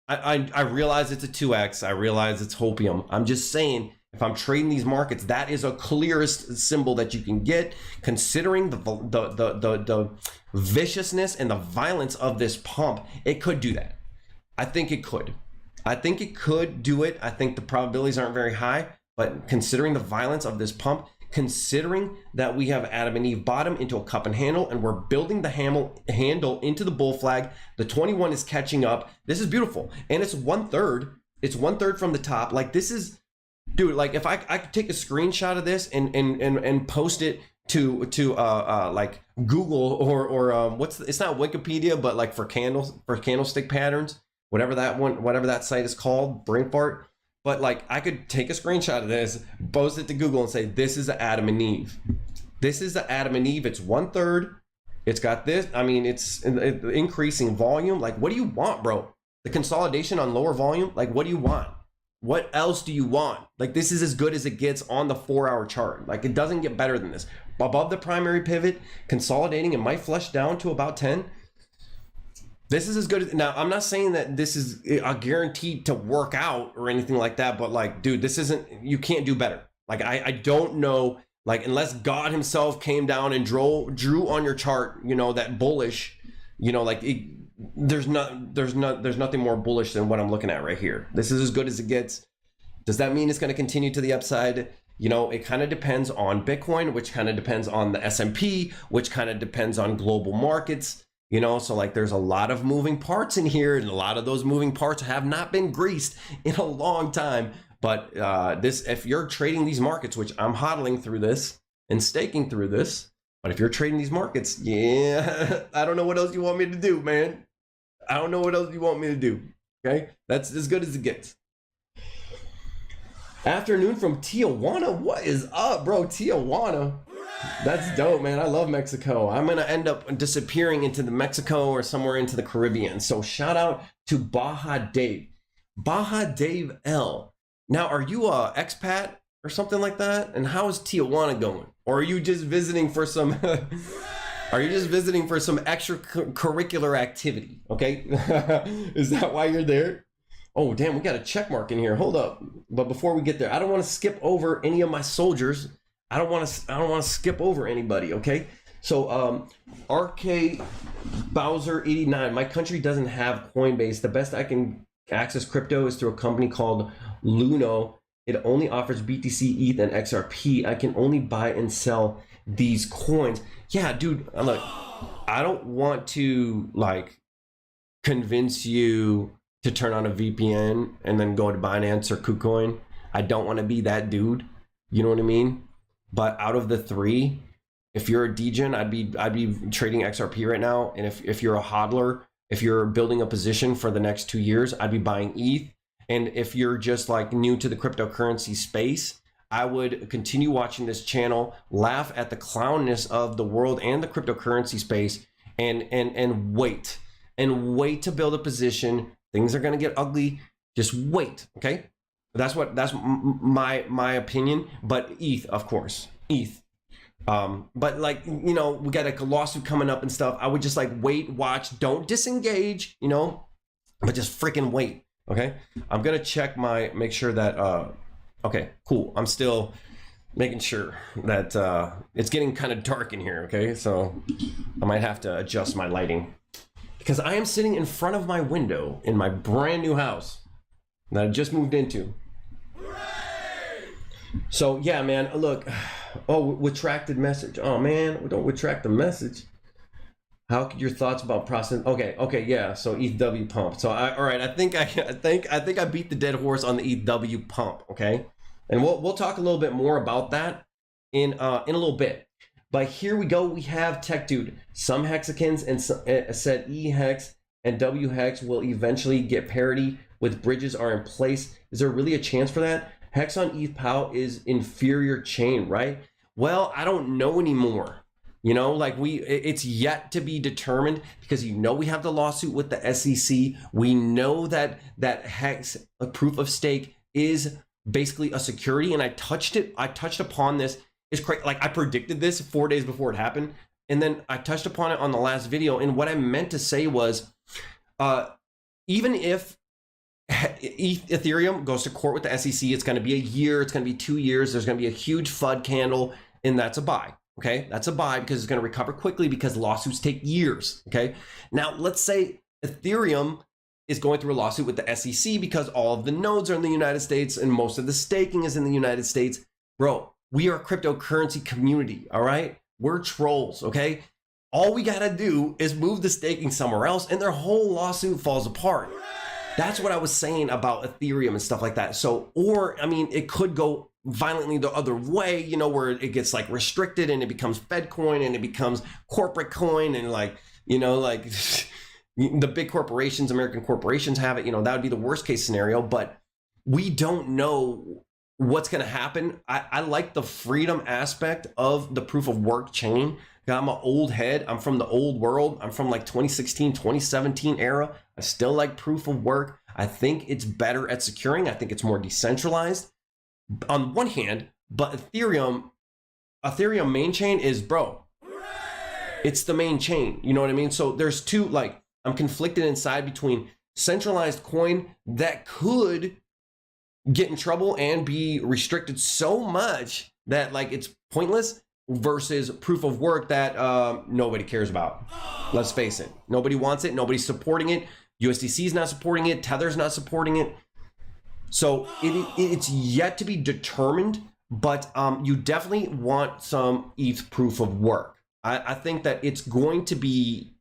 I realize it's a 2x. I realize it's hopium. I'm just saying, if I'm trading these markets, that is a clearest symbol that you can get, considering the viciousness and the violence of this pump. It could do that. I think it could. I think it could do it. I think the probabilities aren't very high, but considering the violence of this pump, considering that we have Adam and Eve bottom into a cup and handle, and we're building the handle into the bull flag. The 21 is catching up. This is beautiful, and it's 1/3. It's 1/3 from the top. Like this is, dude. Like if I could take a screenshot of this and post it to like Google or it's not Wikipedia, but like for candlestick patterns, whatever that site is called, brain fart. But like I could take a screenshot of this, post it to Google and say, this is the Adam and Eve. This is the Adam and Eve. It's 1/3. It's got this. I mean, it's increasing volume. Like, what do you want, bro? The consolidation on lower volume. Like, what do you want? What else do you want? Like, this is as good as it gets on the 4-hour chart. Like, it doesn't get better than this. Above the primary pivot, consolidating, it might flush down to about 10. This is as good as, now I'm not saying that this is a guaranteed to work out or anything like that, but like, dude, this isn't, you can't do better. Like, I don't know, like, unless God himself came down and drew on your chart, you know, that bullish, you know, like there's nothing more bullish than what I'm looking at right here. This is as good as it gets. Does that mean it's going to continue to the upside? You know, it kind of depends on Bitcoin, which kind of depends on the S&P, which kind of depends on global markets. You know, so like there's a lot of moving parts in here, and a lot of those moving parts have not been greased in a long time. But if you're trading these markets, which I'm hodling through this and staking through this, but if you're trading these markets, yeah, I don't know what else you want me to do, man. I don't know what else you want me to do. Okay, that's as good as it gets. Afternoon from Tijuana. What is up, bro? Tijuana. That's dope, man. I love Mexico. I'm going to end up disappearing into the Mexico or somewhere into the Caribbean. So shout out to Baja Dave. Baja Dave L. Now, are you a expat or something like that? And how is Tijuana going? Or are you just visiting for some extracurricular activity? Okay. Is that why you're there? Oh, damn, we got a check mark in here. Hold up. But before we get there, I don't want to skip over any of my soldiers. I don't want to skip over anybody, okay? So, RK Bowser 89. My country doesn't have Coinbase. The best I can access crypto is through a company called Luno. It only offers BTC, ETH, and XRP. I can only buy and sell these coins. Yeah, dude, look, I don't want to like convince you to turn on a VPN and then go to Binance or KuCoin. I don't want to be that dude. You know what I mean? But out of the three, if you're a degen, I'd be trading XRP right now. And if you're a hodler, if you're building a position for the next 2 years, I'd be buying ETH. And if you're just like new to the cryptocurrency space, I would continue watching this channel, laugh at the clownness of the world and the cryptocurrency space, and wait to build a position. Things are going to get ugly. Just wait. Okay. That's my opinion, but ETH, of course, ETH. But like, you know, we got like a lawsuit coming up and stuff. I would just like wait, watch, don't disengage, you know, but just freaking wait. Okay. I'm going to make sure that, okay, cool. I'm still making sure that, it's getting kind of dark in here. Okay. So I might have to adjust my lighting because I am sitting in front of my window in my brand new house that I just moved into. So yeah, man, look, oh, retracted message. Oh man, we don't retract the message. How could your thoughts about process? Okay, yeah. So ETHW pump. So all right. I think I beat the dead horse on the ETHW pump. Okay, and we'll talk a little bit more about that in a little bit. But here we go. We have Tech Dude. Some hexagons and said E hex and W hex will eventually get parity with bridges are in place. Is there really a chance for that? Hex on ETH POW is inferior chain, right? Well, I don't know anymore. You know, like it's yet to be determined because you know we have the lawsuit with the SEC. We know that Hex, a proof of stake, is basically a security, and I touched upon this. It's crazy. Like I predicted this 4 days before it happened, and then I touched upon it on the last video. And what I meant to say was, even if Ethereum goes to court with the SEC, it's going to be a year, it's going to be 2 years, there's going to be a huge FUD candle, and that's a buy. Okay, that's a buy because it's going to recover quickly because lawsuits take years. Okay, now let's say Ethereum is going through a lawsuit with the SEC because all of the nodes are in the United States and most of the staking is in the United States. Bro, we are a cryptocurrency community. All right, we're trolls. Okay, all we got to do is move the staking somewhere else and their whole lawsuit falls apart. That's what I was saying about Ethereum and stuff like that. So, or I mean, it could go violently the other way, you know, where it gets like restricted and it becomes Fed coin and it becomes corporate coin and like, you know, like the big corporations, American corporations have it, you know, that would be the worst case scenario, but we don't know what's going to happen. I like the freedom aspect of the proof of work chain. I'm an old head. I'm from the old world. I'm from like 2016, 2017 era. I still like proof of work. I think it's better at securing. I think it's more decentralized on one hand, but Ethereum main chain is, bro, it's the main chain. You know what I mean? So there's two, like, I'm conflicted inside between centralized coin that could get in trouble and be restricted so much that like it's pointless versus proof of work that nobody cares about. Let's face it. Nobody wants it. Nobody's supporting it. USDC is not supporting it. Tether's not supporting it. So it's yet to be determined, but you definitely want some ETH proof of work. I think that it's going to be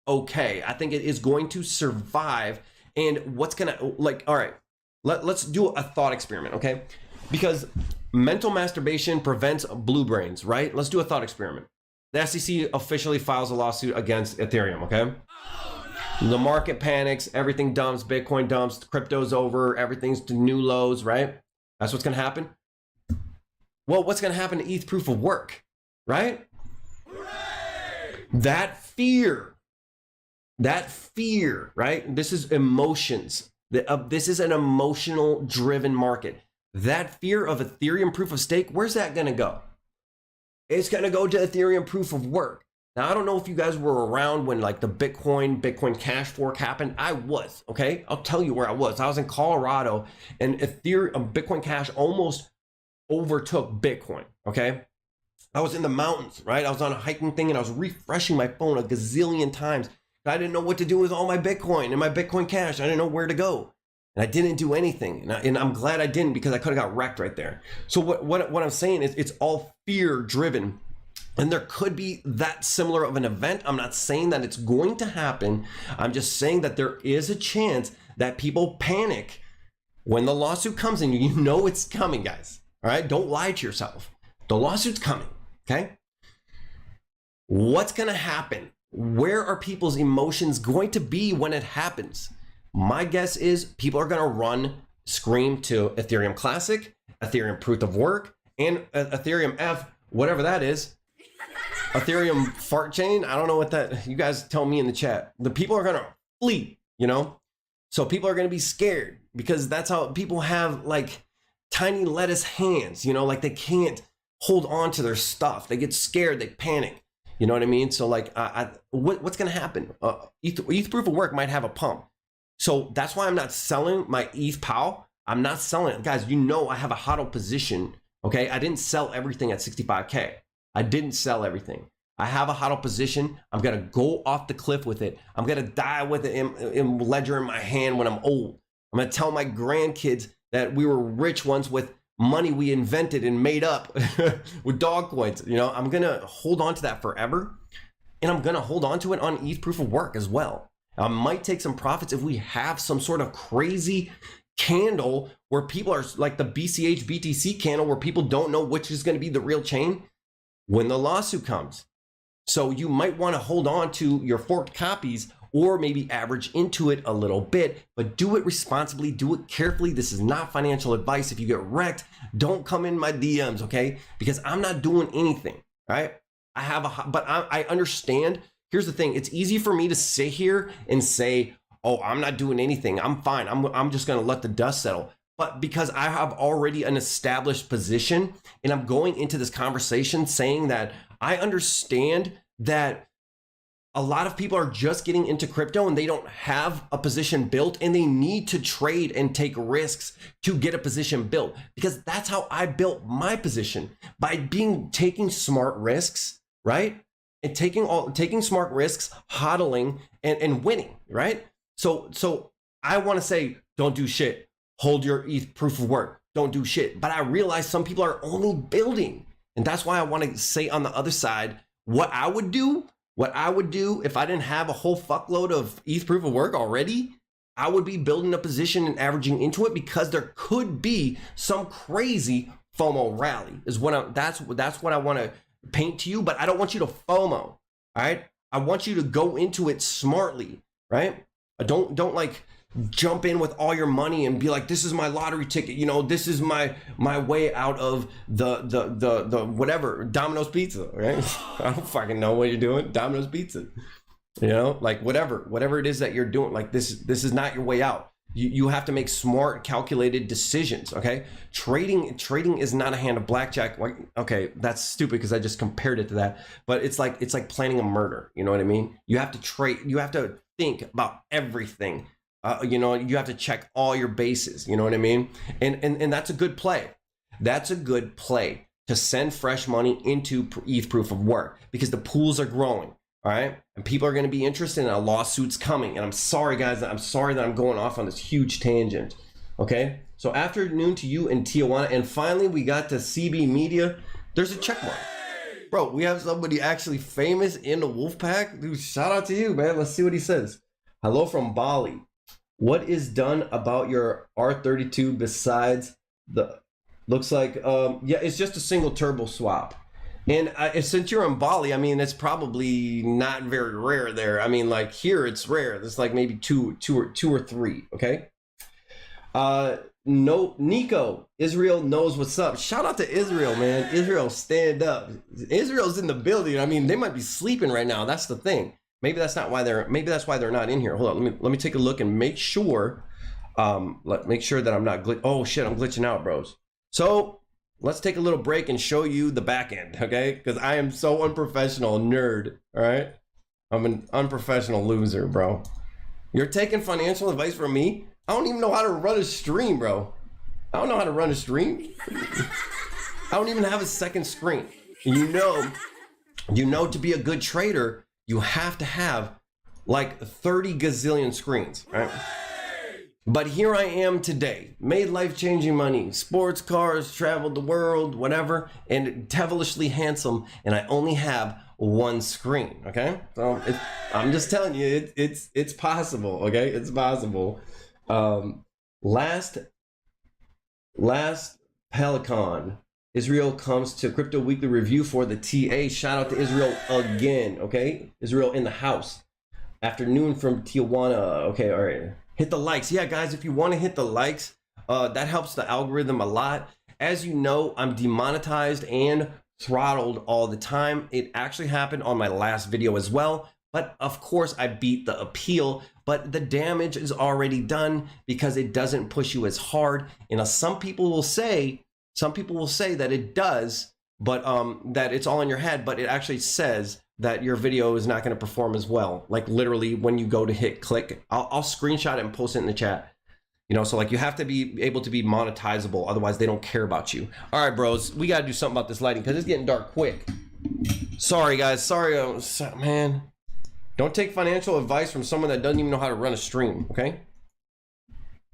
okay. I think it is going to survive. And what's going to, like, all right, let's do a thought experiment, okay? Because mental masturbation prevents blue brains, right? Let's do a thought experiment. The SEC officially files a lawsuit against Ethereum, okay? The market panics, everything dumps, Bitcoin dumps, crypto's over, everything's to new lows, right? That's what's going to happen. Well, what's going to happen to ETH proof of work, right? That fear, right? This is emotions. This is an emotional driven market. That fear of Ethereum proof of stake, where's that going to go? It's going to go to Ethereum proof of work. Now, I don't know if you guys were around when like the Bitcoin Cash fork happened. I was, okay? I'll tell you where I was. I was in Colorado, and Ethereum, Bitcoin Cash almost overtook Bitcoin, okay? I was in the mountains, right? I was on a hiking thing, and I was refreshing my phone a gazillion times. I didn't know what to do with all my Bitcoin and my Bitcoin Cash. I didn't know where to go. And I didn't do anything. And I'm glad I didn't, because I could have got wrecked right there. So what I'm saying is it's all fear driven. And there could be that similar of an event. I'm not saying that it's going to happen. I'm just saying that there is a chance that people panic when the lawsuit comes, and you know it's coming, guys. All right, don't lie to yourself. The lawsuit's coming, okay? What's gonna happen? Where are people's emotions going to be when it happens? My guess is people are gonna scream to Ethereum Classic, Ethereum Proof of Work, and Ethereum F, whatever that is. Ethereum fart chain. I don't know what that, you guys tell me in the chat. The people are gonna flee, you know? So people are gonna be scared, because that's how people have like tiny lettuce hands, you know, like they can't hold on to their stuff. They get scared, they panic. You know what I mean? So like, what's gonna happen? ETH Proof of Work might have a pump. So that's why I'm not selling my ETH POW. I'm not selling it. Guys, you know I have a HODL position, okay? I didn't sell everything at 65K. I didn't sell everything. I have a HODL position. I'm gonna go off the cliff with it. I'm gonna die with it in ledger in my hand when I'm old. I'm gonna tell my grandkids that we were rich once with money we invented and made up with dog coins. You know, I'm gonna hold on to that forever, and I'm gonna hold on to it on ETH Proof of Work as well. I might take some profits if we have some sort of crazy candle where people are like the BCH BTC candle, where people don't know which is going to be the real chain when the lawsuit comes. So you might want to hold on to your forked copies, or maybe average into it a little bit, but do it responsibly, do it carefully. This is not financial advice. If you get wrecked, don't come in my DMs, okay? Because I'm not doing anything, right? But I understand. Here's the thing. It's easy for me to sit here and say, oh, I'm not doing anything. I'm fine. I'm just going to let the dust settle. But because I have already an established position, and I'm going into this conversation saying that I understand that a lot of people are just getting into crypto and they don't have a position built, and they need to trade and take risks to get a position built, because that's how I built my position, by taking smart risks, right? And taking smart risks, hodling and winning, right? So I want to say, don't do shit. Hold your ETH Proof of Work. Don't do shit. But I realize some people are only building. And that's why I want to say on the other side, what I would do if I didn't have a whole fuckload of ETH Proof of Work already, I would be building a position and averaging into it, because there could be some crazy FOMO rally that's what I want to paint to you. But I don't want you to FOMO, all right? I want you to go into it smartly, right? Don't like jump in with all your money and be like, this is my lottery ticket, you know, this is my way out of the whatever, Domino's Pizza, right? I don't fucking know what you're doing. Domino's Pizza, you know, like whatever it is that you're doing, like this is not your way out. You have to make smart, calculated decisions, okay? Trading is not a hand of blackjack. Like, okay, that's stupid because I just compared it to that. But it's like planning a murder, you know what I mean? You have to trade, you have to think about everything. You know, you have to check all your bases, you know what I mean? And that's a good play. That's a good play to send fresh money into ETH Proof of Work, because the pools are growing, all right? And people are going to be interested, in a lawsuit's coming. And I'm sorry, guys, I'm sorry that I'm going off on this huge tangent, okay? So afternoon to you in Tijuana. And finally, we got to CB Media. There's a check mark. Bro, we have somebody actually famous in the Wolf Pack. Dude, shout out to you, man. Let's see what he says. Hello from Bali. What is done about your R32 besides the, looks like, yeah, it's just a single turbo swap. And since you're in Bali, I mean, it's probably not very rare there. I mean, like here it's rare. There's like maybe two or three, okay? No, Nico, Israel knows what's up. Shout out to Israel, man. Israel, stand up. Israel's in the building. I mean, they might be sleeping right now. That's the thing. Maybe that's not why maybe that's why they're not in here. Hold on, let me take a look and make sure. Make sure that I'm not oh shit, I'm glitching out, bros. So let's take a little break and show you the back end, okay? Because I am so unprofessional, nerd, all right? I'm an unprofessional loser, bro. You're taking financial advice from me? I don't even know how to run a stream, bro. I don't know how to run a stream. I don't even have a second screen. You know, to be a good trader, you have to have like 30 gazillion screens, right? But here I am today, made life-changing money, sports cars, traveled the world, whatever, and devilishly handsome, and I only have one screen, okay? So I'm just telling you, it's possible, okay? It's possible. Last Pelicon, Israel comes to Crypto Weekly Review for the TA. Shout out to Israel again, okay? Israel in the house. Afternoon from Tijuana, okay, all right. Hit the likes. Yeah, guys, if you want to hit the likes, that helps the algorithm a lot. As you know, I'm demonetized and throttled all the time. It actually happened on my last video as well. But of course, I beat the appeal. But the damage is already done because it doesn't push you as hard. And some people will say that it does, but that it's all in your head. But it actually says that your video is not going to perform as well. Like literally when you go to hit click, I'll screenshot it and post it in the chat. You know, so like you have to be able to be monetizable. Otherwise they don't care about you. All right, bros, we got to do something about this lighting because it's getting dark quick. Sorry, guys. Sorry, man. Don't take financial advice from someone that doesn't even know how to run a stream, okay?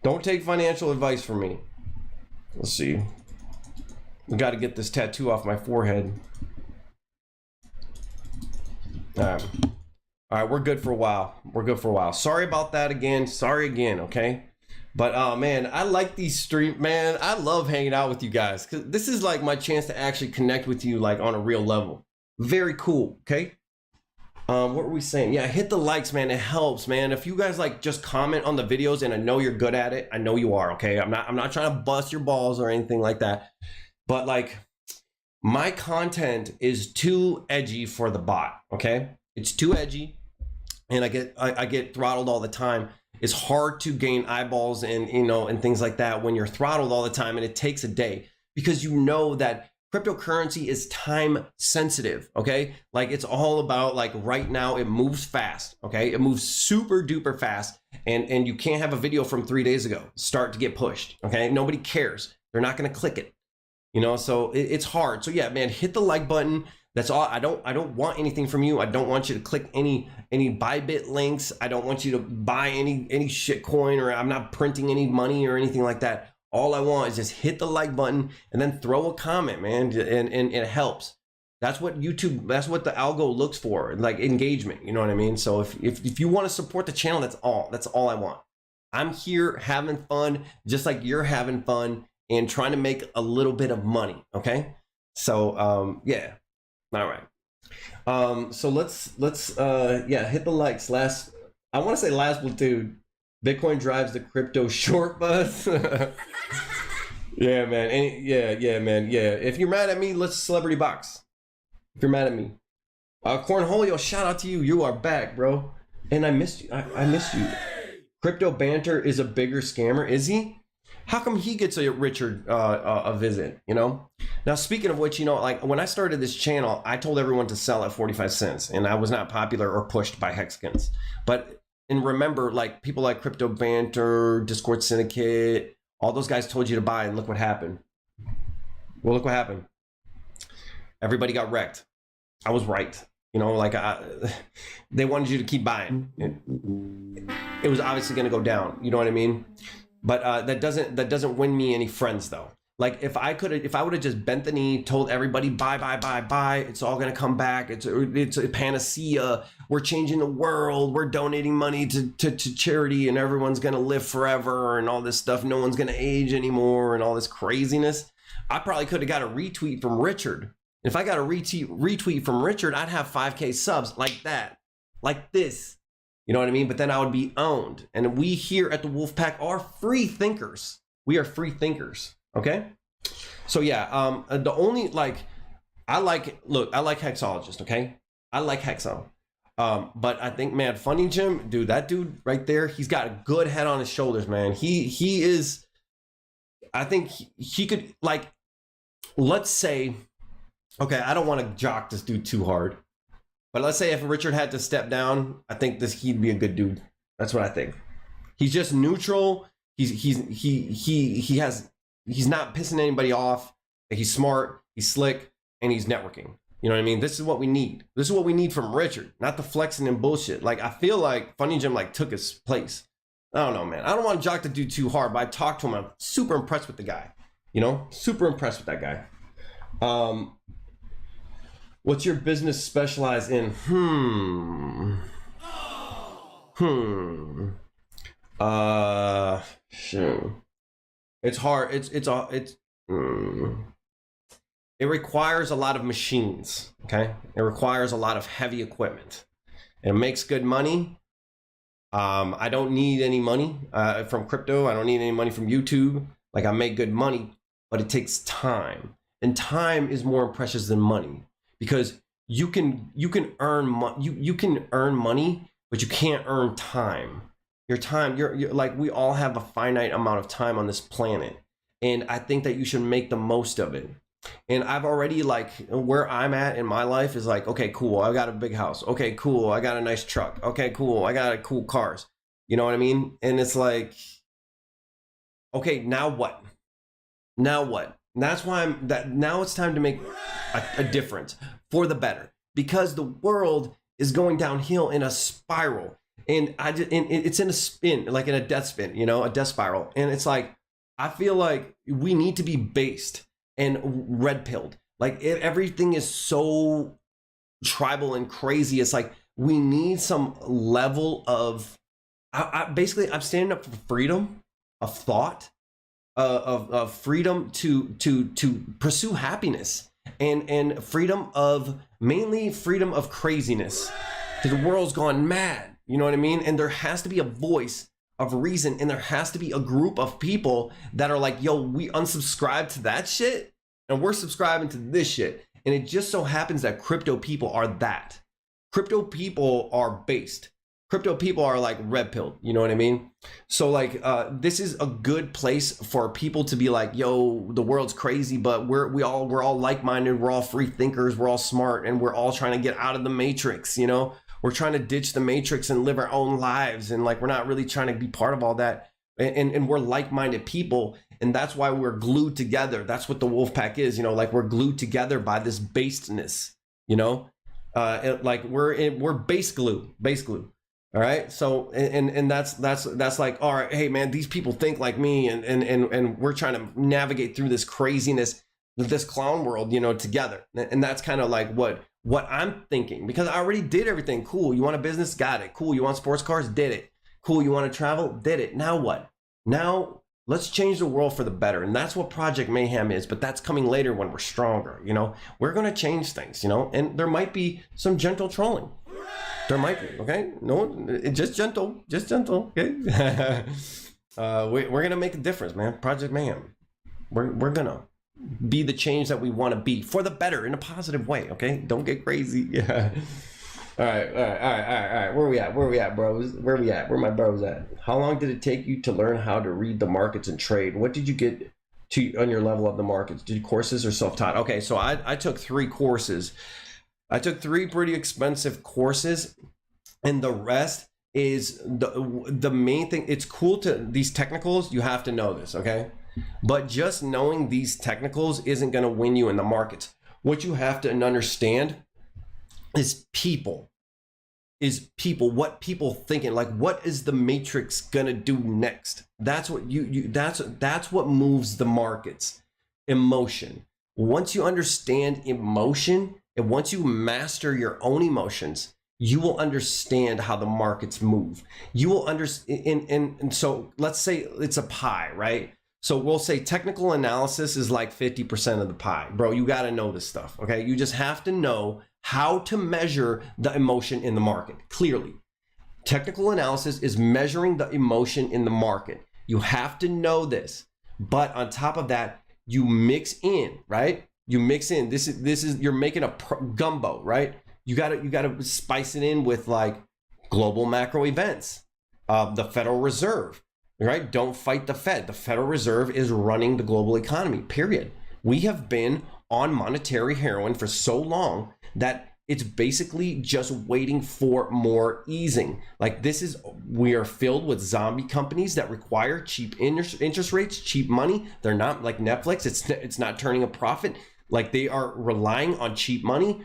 Don't take financial advice from me. Let's see. We got to get this tattoo off my forehead. All right, we're good for a while. Sorry about that again. Sorry again, okay? But man, I like these streams, man. I love hanging out with you guys because this is like my chance to actually connect with you like on a real level. Very cool, okay? What were we saying? Yeah, hit the likes, man. It helps, man. If you guys like just comment on the videos, and I know you're good at it. I know you are, okay? I'm not trying to bust your balls or anything like that. But like, my content is too edgy for the bot, okay? It's too edgy, and I get throttled all the time. It's hard to gain eyeballs and and things like that when you're throttled all the time, and it takes a day because you know that cryptocurrency is time sensitive, okay? Like it's all about like right now it moves fast, okay? It moves super duper fast, and you can't have a video from 3 days ago start to get pushed, okay? Nobody cares. They're not gonna click it. So it's hard. So yeah, man, hit the like button. That's all. I don't want anything from you. I don't want you to click any Bybit links. I don't want you to buy any shit coin, or I'm not printing any money or anything like that. All I want is just hit the like button and then throw a comment, man, and it helps. That's what YouTube, that's what the algo looks for, like engagement, you know what I mean? So if you want to support the channel, that's all I want. I'm here having fun, just like you're having fun, and trying to make a little bit of money, okay? So yeah, all right. So let's yeah, hit the likes. I want to say last platoon, Bitcoin drives the crypto short bus. Yeah, man. Yeah, man. Yeah. If you're mad at me, let's celebrity box. If you're mad at me, Cornholio, shout out to you. You are back, bro. And I missed you. I missed you. Crypto Banter is a bigger scammer, is he? How come he gets a Richard a visit? Now, speaking of which, like when I started this channel, I told everyone to sell at 45 cents, and I was not popular or pushed by Hexicans. And remember, like people like Crypto Banter, Discord Syndicate, all those guys told you to buy, and look what happened. Well, look what happened. Everybody got wrecked. I was right. They wanted you to keep buying. It was obviously going to go down. You know what I mean? But that doesn't win me any friends though. Like if I would have just bent the knee, told everybody buy, it's all gonna come back. It's a panacea. We're changing the world. We're donating money to charity, and everyone's gonna live forever, and all this stuff. No one's gonna age anymore, and all this craziness. I probably could have got a retweet from Richard. If I got a retweet from Richard, I'd have 5K subs like that, like this. You know what I mean? But then I would be owned. And we here at the Wolf Pack are free thinkers. We are free thinkers. Okay. So yeah, the only I like Hexologist. Okay. I like Hexo. But I think, man, Funny Jim, dude, that dude right there, he's got a good head on his shoulders, man. He is, I think he could let's say, okay, I don't want to jock this dude too hard, but let's say if Richard had to step down, I think he'd be a good dude. That's what I think. He's just neutral. He's not pissing anybody off. He's smart. He's slick, and he's networking. You know what I mean? This is what we need. This is what we need from Richard, not the flexing and bullshit. Like, I feel like Funny Jim like took his place. I don't know, man. I don't want to jock the dude too hard, but I talked to him. I'm super impressed with the guy. You know, super impressed with that guy. What's your business specialize in? Shoot. It's hard. It requires a lot of machines, okay? It requires a lot of heavy equipment. It makes good money. I don't need any money from crypto. I don't need any money from YouTube. Like, I make good money, but it takes time. And time is more precious than money, because you can earn money, but you can't earn time. Your time, you're like, we all have a finite amount of time on this planet. And I think that you should make the most of it. And I've already, like, where I'm at in my life is like, okay, cool, I got a big house. Okay, cool, I got a nice truck. Okay, cool, I got cool cars. You know what I mean? And it's like, okay, now what? Now what? And that's why now it's time to make a difference for the better, because the world is going downhill in a spiral. And it's in a spin, like in a death spin, you know, a death spiral. And it's like, I feel like we need to be based and red pilled. Like, everything is so tribal and crazy. It's like, we need some level of, basically, I'm standing up for freedom of thought, of freedom to pursue happiness, and mainly freedom of craziness, because the world's gone mad. You know what I mean? And there has to be a voice of reason, and there has to be a group of people that are like, yo, we unsubscribe to that shit and we're subscribing to this shit. And it just so happens that crypto people are that. Crypto people are based. Crypto people are like red pilled, you know what I mean? So like, this is a good place for people to be like, yo, the world's crazy, but we're all like-minded, we're all free thinkers, we're all smart, and we're all trying to get out of the matrix, you know? We're trying to ditch the matrix and live our own lives. And like, we're not really trying to be part of all that. And we're like-minded people. And that's why we're glued together. That's what the Wolf Pack is, you know, like, we're glued together by this basedness, you know, like we're base glue. All right. So, and that's like, all right, hey man, these people think like me, and we're trying to navigate through this craziness, this clown world, you know, together. And that's kind of like what I'm thinking, because I already did everything. Cool. You want a business? Got it. Cool. You want sports cars? Did it. Cool. You want to travel? Did it. Now what? Now let's change the world for the better. And that's what Project Mayhem is, but that's coming later when we're stronger. You know, we're going to change things, you know, and there might be some gentle trolling. There might be. Okay. No, just gentle, okay. We're going to make a difference, man. Project Mayhem. We're going to be the change that we want to be for the better, in a positive way. Okay, don't get crazy. Yeah. All right. Where we at, bros? Where my bros at? How long did it take you to learn how to read the markets and trade? What did you get to on your level of the markets? Did you courses or self-taught? Okay, so I took 3 courses. I took 3 pretty expensive courses, and the rest is the main thing. It's cool to these technicals. You have to know this, okay? But just knowing these technicals isn't going to win you in the markets. What you have to understand is people. What people thinking. Like, what is the matrix going to do next? That's what that's what moves the markets. Emotion. Once you understand emotion, and once you master your own emotions, you will understand how the markets move. You will understand. And so let's say it's a pie, right? So we'll say technical analysis is like 50% of the pie. Bro, you got to know this stuff, okay? You just have to know how to measure the emotion in the market, clearly. Technical analysis is measuring the emotion in the market. You have to know this. But on top of that, you mix in, right? You mix in. This is you're making a gumbo, right? You got to spice it in with like global macro events, the Federal Reserve. Right? Don't fight the Fed. The Federal Reserve is running the global economy, period. We have been on monetary heroin for so long that it's basically just waiting for more easing. Like we are filled with zombie companies that require cheap interest rates, cheap money. They're not like Netflix. It's not turning a profit. Like they are relying on cheap money.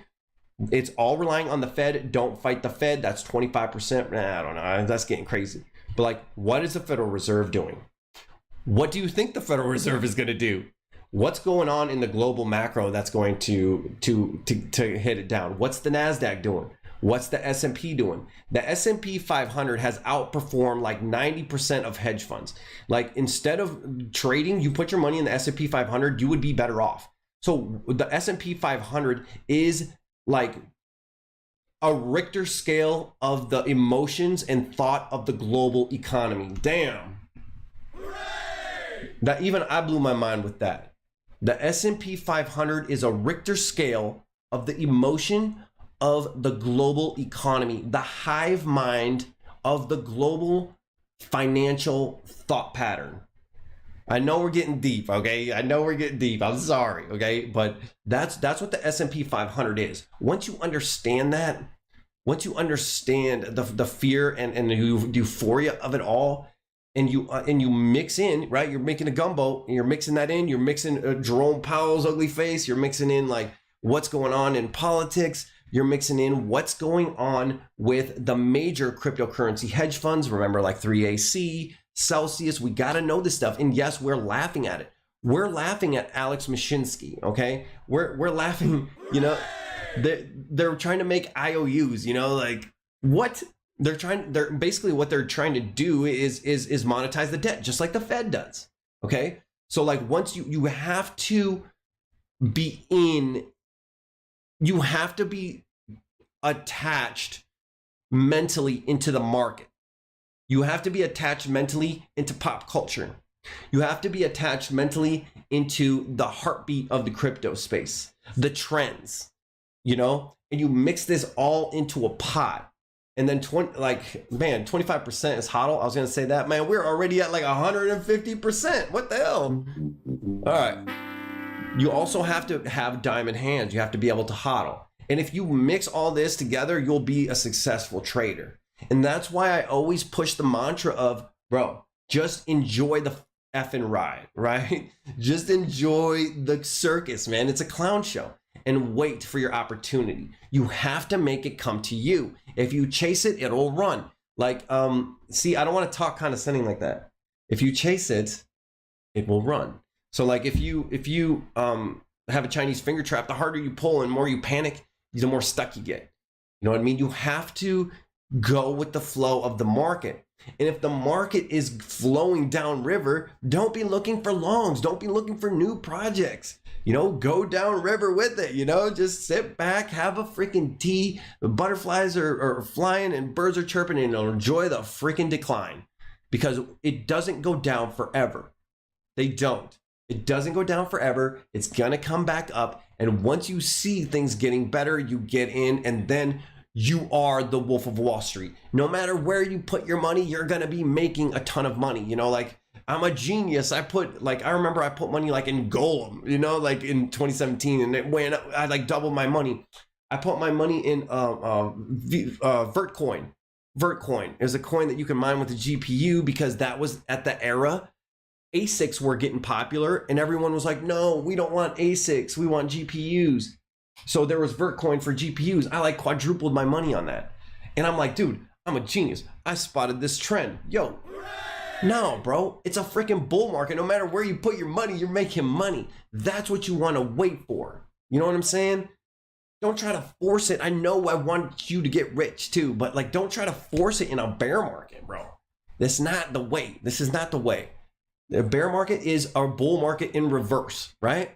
It's all relying on the Fed. Don't fight the Fed. That's 25%. I don't know. That's getting crazy. But like, what is the Federal Reserve doing? What do you think the Federal Reserve is going to do? What's going on in the global macro that's going to hit it down? What's the NASDAQ doing? What's the S&P doing? The S&P 500 has outperformed like 90% of hedge funds. Like instead of trading, you put your money in the S&P 500, you would be better off. So the S&P 500 is like a Richter scale of the emotions and thought of the global economy. Damn. That even I blew my mind with that. The S&P 500 is a Richter scale of the emotion of the global economy, the hive mind of the global financial thought pattern. I know we're getting deep, okay? I know we're getting deep. I'm sorry, okay? But that's what the S&P 500 is. Once you understand that, once you understand the fear and the euphoria of it all, and you mix in, right? You're making a gumbo and you're mixing that in. You're mixing Jerome Powell's ugly face. You're mixing in like what's going on in politics. You're mixing in what's going on with the major cryptocurrency hedge funds. Remember like 3AC, Celsius. We got to know this stuff. And yes, we're laughing at it. We're laughing at Alex Mashinsky, okay? We're laughing, you know, they're trying to make IOUs, you know, like what? They're basically what they're trying to do is monetize the debt, just like the Fed does. Okay. So like once you have to be you have to be attached mentally into the market. You have to be attached mentally into pop culture. You have to be attached mentally into the heartbeat of the crypto space, the trends, you know, and you mix this all into a pot. And then 25% is hodl. I was gonna say that, man. We're already at like 150%. What the hell? All right. You also have to have diamond hands. You have to be able to hodl. And if you mix all this together, you'll be a successful trader. And that's why I always push the mantra of, bro, just enjoy the effing ride, right? Just enjoy the circus, man. It's a clown show. And wait for your opportunity. You have to make it come to you. If you chase it, it'll run. Like, see, I don't want to talk condescending like that. If you chase it, it will run. So like if you have a Chinese finger trap, the harder you pull and more you panic, the more stuck you get. You know what I mean? You have to go with the flow of the market. And if the market is flowing downriver, don't be looking for longs. Don't be looking for new projects. You know, go downriver with it, you know, just sit back, have a freaking tea. The butterflies are flying and birds are chirping, and enjoy the freaking decline because it doesn't go down forever. They don't. It doesn't go down forever. It's going to come back up. And once you see things getting better, you get in, and then you are the Wolf of Wall Street. No matter where you put your money, you're going to be making a ton of money. You know, like I'm a genius. I remember I put money like in Golem, you know, like in 2017, and it went up. I like doubled my money. I put my money in Vertcoin. Vertcoin is a coin that you can mine with a GPU because that was at the era ASICs were getting popular, and everyone was like, no, we don't want ASICs. We want GPUs. So there was Vertcoin for GPUs. I like quadrupled my money on that. And I'm like, dude, I'm a genius. I spotted this trend. Yo, no, bro, it's a freaking bull market. No matter where you put your money, you're making money. That's what you want to wait for. You know what I'm saying? Don't try to force it. I know I want you to get rich too, but like, don't try to force it in a bear market, bro. That's not the way. This is not the way. The bear market is a bull market in reverse, right?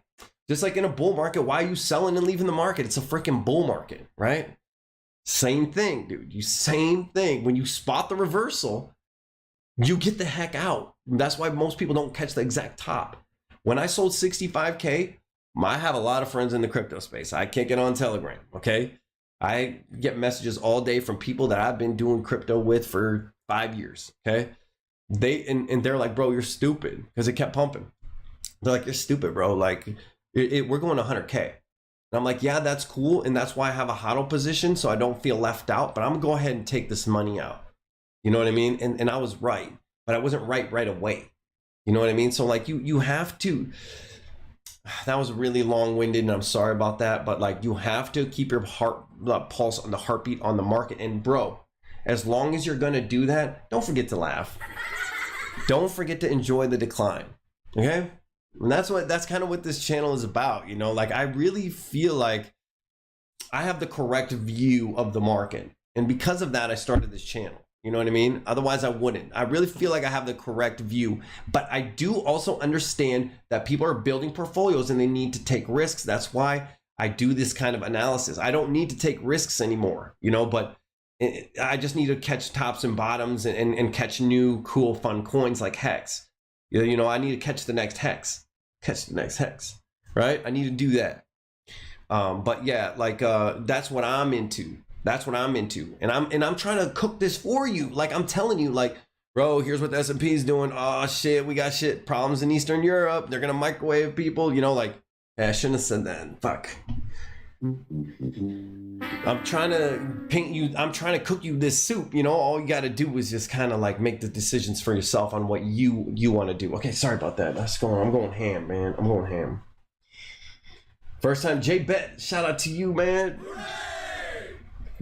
Just like in a bull market, why are you selling and leaving the market? It's a freaking bull market, right? Same thing, dude. Same thing. When you spot the reversal, you get the heck out. That's why most people don't catch the exact top. When I sold 65K, I have a lot of friends in the crypto space. I kick it on Telegram, okay? I get messages all day from people that I've been doing crypto with for 5 years, okay? They're like, bro, you're stupid, because it kept pumping. They're like, you're stupid, bro. Like, We're going 100K. And I'm like, yeah, that's cool. And that's why I have a hodl position, so I don't feel left out. But I'm going to go ahead and take this money out. You know what I mean? And I was right. But I wasn't right away. You know what I mean? So like you have to, that was really long-winded and I'm sorry about that, but like you have to keep your pulse on the heartbeat on the market. And bro, as long as you're gonna do that, don't forget to laugh. Don't forget to enjoy the decline. Okay? And that's kind of what this channel is about, you know? Like I really feel like I have the correct view of the market. And because of that, I started this channel. You know what I mean? Otherwise I wouldn't. I really feel like I have the correct view, but I do also understand that people are building portfolios and they need to take risks. That's why I do this kind of analysis. I don't need to take risks anymore, you know, but I just need to catch tops and bottoms and catch new, cool, fun coins like Hex. You know, I need to catch the next Hex, right? I need to do that. But yeah, like that's what I'm into. That's what I'm into. And I'm trying to cook this for you. Like I'm telling you, like, bro, here's what the S&P is doing. Oh shit, we got shit problems in Eastern Europe. They're gonna microwave people, you know, like, hey, I shouldn't have said that. Fuck. I'm trying to paint you, I'm trying to cook you this soup, you know. All you gotta do is just kind of like make the decisions for yourself on what you want to do. Okay, sorry about that. I'm going ham, man. I'm going ham. First time J Bet, shout out to you, man.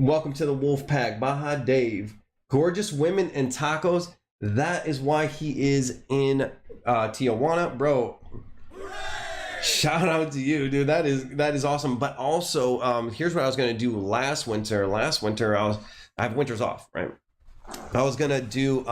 Welcome to the Wolf Pack. Baja Dave. Gorgeous women and tacos. That is why he is in Tijuana. Bro, shout out to you, dude. That is awesome. But also, here's what I was going to do last winter. I have winters off, right? I was going to do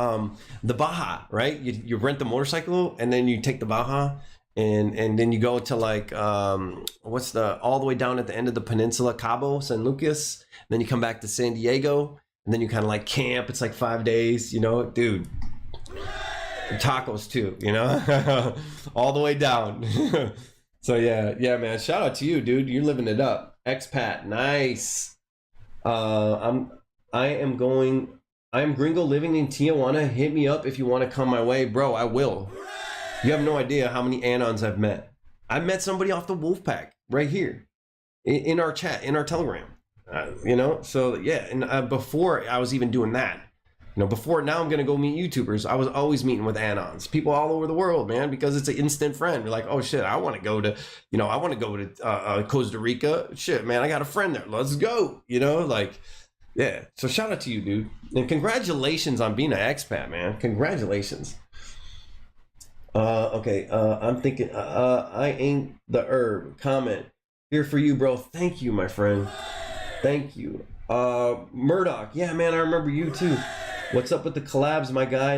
the Baja, right? You rent the motorcycle and then you take the Baja. And then you go to like all the way down at the end of the peninsula, Cabo San Lucas. Then you come back to San Diego, and then you kind of like camp. It's like 5 days, you know, dude. Tacos too, you know, all the way down. So yeah, man. Shout out to you, dude. You're living it up. Expat, nice. I am gringo living in Tijuana. Hit me up if you want to come my way, bro. I will. You have no idea how many Anons I've met. I met somebody off the Wolf Pack right here in our chat, in our Telegram. You know, so yeah. And before I was even doing that, you know, before now I'm gonna go meet YouTubers. I was always meeting with Anons, people all over the world, man, because it's an instant friend. You're like, oh shit, I want to go to Costa Rica. Shit, man, I got a friend there. Let's go. You know, like, yeah. So shout out to you, dude, and congratulations on being an expat, man. Congratulations. Okay, I'm thinking, I ain't the herb. Comment here for you, bro. Thank you, my friend. Thank you. Murdoch, yeah, man, I remember you too. What's up with the collabs, my guy?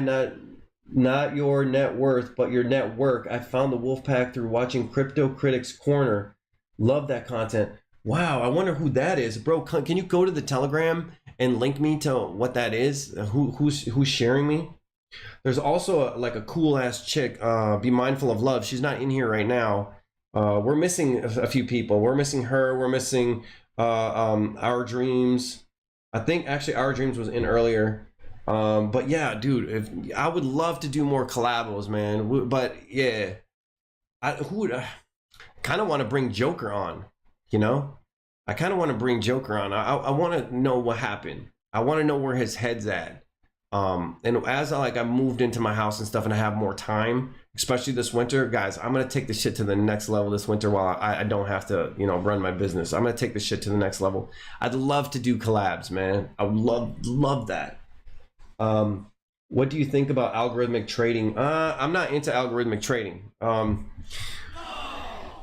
Not your net worth, but your network. I found the Wolfpack through watching Crypto Critics Corner. Love that content. Wow, I wonder who that is, bro. Can you go to the Telegram and link me to what that is? Who's sharing me? There's also a cool ass chick, Be Mindful of Love. She's not in here right now. We're missing a few people. We're missing her. We're missing Our Dreams. I think actually Our Dreams was in earlier. But yeah, dude, I would love to do more collabos, man. But yeah, I kind of want to bring Joker on, you know? I kind of want to bring Joker on. I want to know what happened. I want to know where his head's at. And as I moved into my house and stuff and I have more time, especially this winter, guys, I'm going to take the shit to the next level this winter while I don't have to, you know, run my business. I'm going to take the shit to the next level. I'd love to do collabs, man. I would love that. What do you think about algorithmic trading? I'm not into algorithmic trading.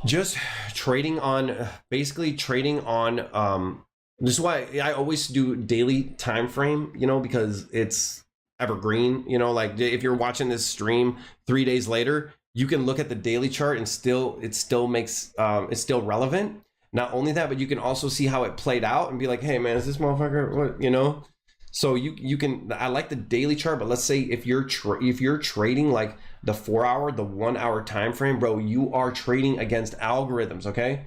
Just trading on, basically trading on, this is why I always do daily time frame, you know, because it's evergreen, you know, like if you're watching this stream 3 days later, you can look at the daily chart and it still makes, it's still relevant. Not only that, but you can also see how it played out and be like, hey man, is this motherfucker, what, you know? So you can, I like the daily chart, but let's say if you're trading like the 4 hour, the 1 hour time frame, bro, you are trading against algorithms, okay?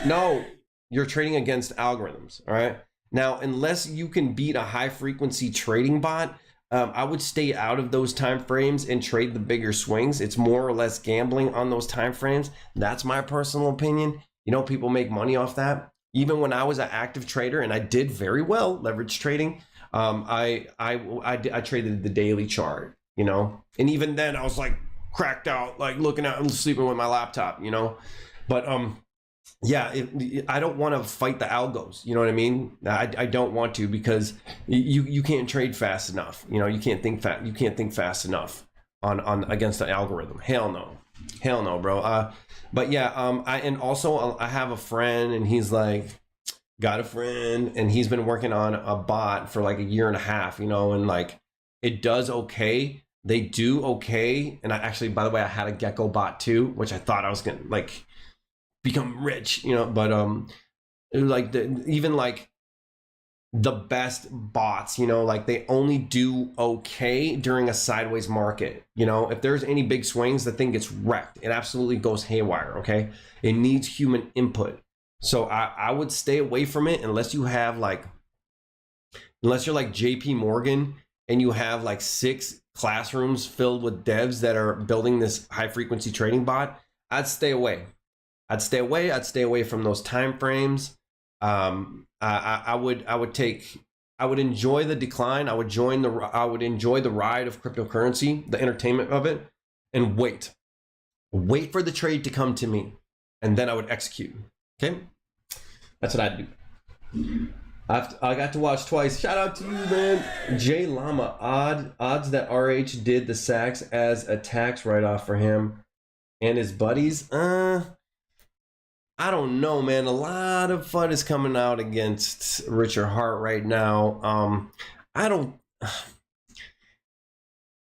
No. You're trading against algorithms, all right? Now, unless you can beat a high frequency trading bot, I would stay out of those time frames and trade the bigger swings. It's more or less gambling on those time frames. That's my personal opinion. You know, people make money off that. Even when I was an active trader, and I did very well leverage trading, I traded the daily chart, you know, and even then I was like cracked out, like looking at, I'm sleeping with my laptop, you know, but yeah, I don't want to fight the algos. You know what I mean? I don't want to, because you can't trade fast enough. You know, you can't think fast enough on against the algorithm. Hell no, bro. But yeah, I have a friend, and he's like, got a friend, and he's been working on a bot for like a year and a half. You know, and like it does okay. They do okay. And I actually, by the way, I had a Gecko bot too, which I thought I was gonna like become rich, you know, but like even like the best bots, you know, like they only do okay during a sideways market. You know, if there's any big swings, the thing gets wrecked. It absolutely goes haywire. Okay, it needs human input. So I would stay away from it unless you're like JP Morgan and you have like 6 classrooms filled with devs that are building this high frequency trading bot. I'd stay away. I'd stay away from those time frames. I would enjoy the decline. I would enjoy the ride of cryptocurrency, the entertainment of it, and wait for the trade to come to me, and then I would execute. Okay, that's what I'd do. I got to watch twice. Shout out to you, man. Jay Lama. Odds that RH did the sacks as a tax write-off for him and his buddies. I don't know, man. A lot of fun is coming out against Richard Hart right now. I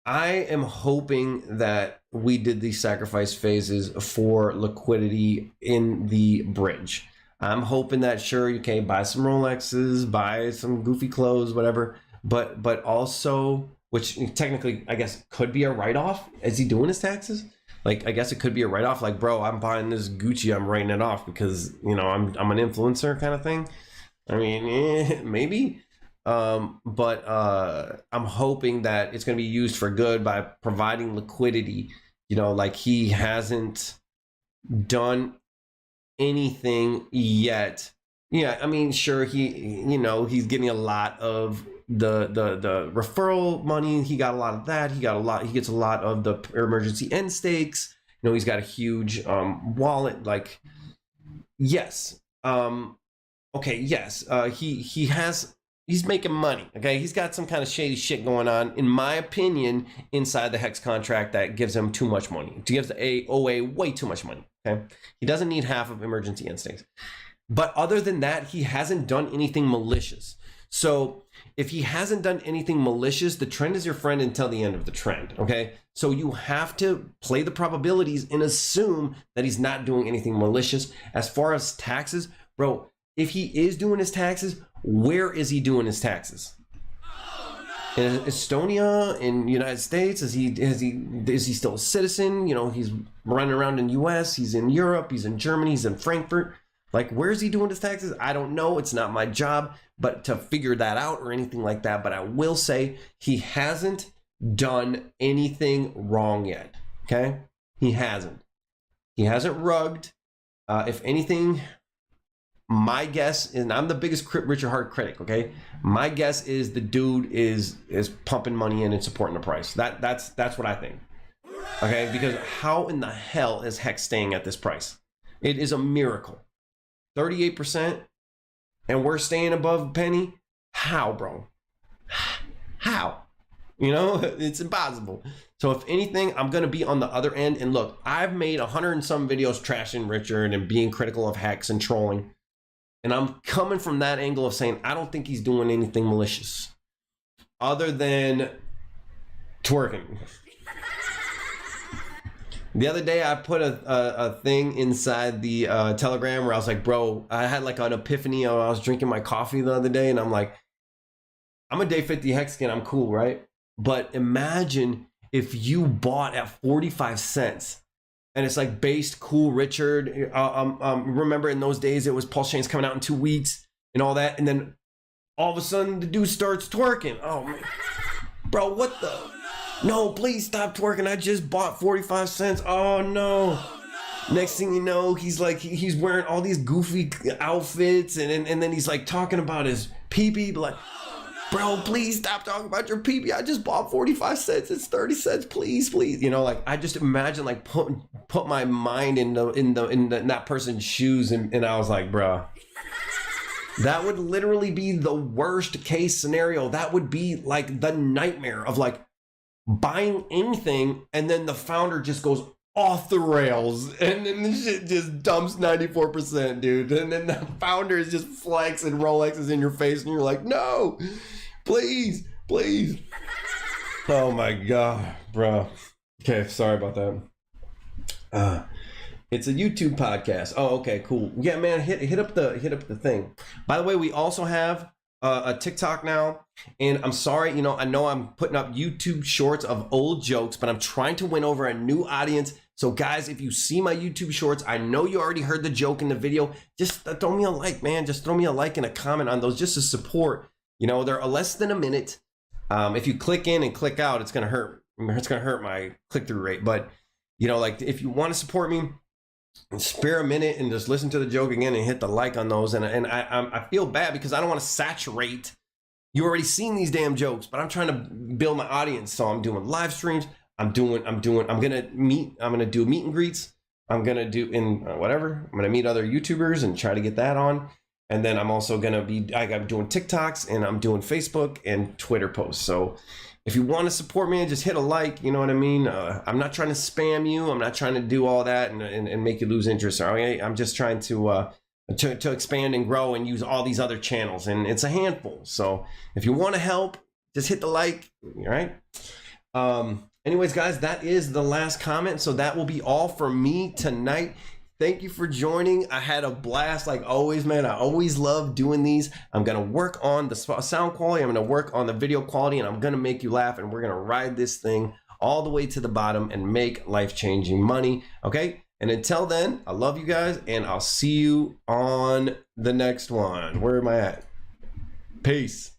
am hoping that we did these sacrifice phases for liquidity in the bridge. I'm hoping that, sure, you can buy some Rolexes, buy some goofy clothes, whatever, but also, which technically I guess could be a write-off. Is he doing his taxes? Like, I guess it could be a write-off. Like, bro, I'm buying this Gucci, I'm writing it off because, you know, I'm an influencer kind of thing. I mean, maybe. But I'm hoping that it's going to be used for good by providing liquidity. You know, like he hasn't done anything yet. Yeah, I mean, sure, he's getting a lot of the referral money. He got a lot of that. He gets a lot of the emergency end stakes. You know, he's got a huge wallet. Like, yes. Okay, yes. He's making money. Okay, he's got some kind of shady shit going on, in my opinion, inside the Hex contract that gives him too much money. It gives OA way too much money. Okay, he doesn't need half of emergency instincts. But other than that, he hasn't done anything malicious. So if he hasn't done anything malicious, the trend is your friend until the end of the trend. Okay, so you have to play the probabilities and assume that he's not doing anything malicious. As far as taxes, bro, if he is doing his taxes, where is he doing his taxes? In Estonia, in the United States? Is he still a citizen? You know, he's running around in US, he's in Europe, he's in Germany, he's in Frankfurt. Like, where is he doing his taxes? I don't know. It's not my job but to figure that out or anything like that. But I will say he hasn't done anything wrong yet. Okay? He hasn't. He hasn't rugged. If anything, my guess, and I'm the biggest Richard Hart critic, okay? My guess is the dude is pumping money in and supporting the price. That's what I think. Okay? Because how in the hell is Hex staying at this price? It is a miracle. 38%, and we're staying above a penny. How, bro? How? You know, it's impossible. So if anything, I'm gonna be on the other end. And look, I've made 100 and some videos trashing Richard and being critical of Hex and trolling, and I'm coming from that angle of saying I don't think he's doing anything malicious other than twerking. The other day, I put a thing inside the Telegram where I was like, bro, I had like an epiphany. I was drinking my coffee the other day, and I'm like, I'm a day 50 Hex skin. I'm cool, right? But imagine if you bought at 45 cents, and it's like based cool Richard. Remember in those days, it was Pulse Chains coming out in 2 weeks and all that, and then all of a sudden the dude starts twerking. Oh man. Bro, what the? No, please stop twerking. I just bought 45 cents. Oh no. Next thing you know, he's like, he's wearing all these goofy outfits, and then he's like talking about his pee-pee, like, bro, please stop talking about your pee-pee. I just bought 45 cents. It's 30 cents. Please. You know, like, I just imagine like put my mind in that person's shoes, and I was like, bro, that would literally be the worst case scenario. That would be like the nightmare of like buying anything, and then the founder just goes off the rails, and then the shit just dumps 94%, dude. And then the founder is just flexing Rolexes in your face, and you're like, no, please. Oh my God, bro. Okay, sorry about that. It's a YouTube podcast. Oh, okay, cool. Yeah, man, hit up the thing. By the way, we also have a TikTok now, and I'm sorry, you know, I know I'm putting up YouTube shorts of old jokes, but I'm trying to win over a new audience. So guys, if you see my YouTube shorts, I know you already heard the joke in the video, just throw me a like, man. Just throw me a like and a comment on those just to support. You know, they're less than a minute. If you click in and click out, it's gonna hurt. It's gonna hurt my click-through rate. But you know, like, if you want to support me, spare a minute and just listen to the joke again and hit the like on those. And I feel bad because I don't want to saturate. You already seen these damn jokes, but I'm trying to build my audience. So I'm doing live streams. I'm gonna do meet and greets. I'm gonna meet other YouTubers and try to get that on. And then I'm also gonna be, I'm doing TikToks, and I'm doing Facebook and Twitter posts. So if you want to support me, just hit a like, you know what I mean? I'm not trying to spam you. I'm not trying to do all that and make you lose interest. Okay? I'm just trying to expand and grow and use all these other channels, and it's a handful. So if you want to help, just hit the like, all right? Anyways, guys, that is the last comment. So that will be all for me tonight. Thank you for joining. I had a blast like always, man. I always love doing these. I'm going to work on the sound quality. I'm going to work on the video quality, and I'm going to make you laugh, and we're going to ride this thing all the way to the bottom and make life-changing money. Okay? And until then, I love you guys, and I'll see you on the next one. Where am I at? Peace.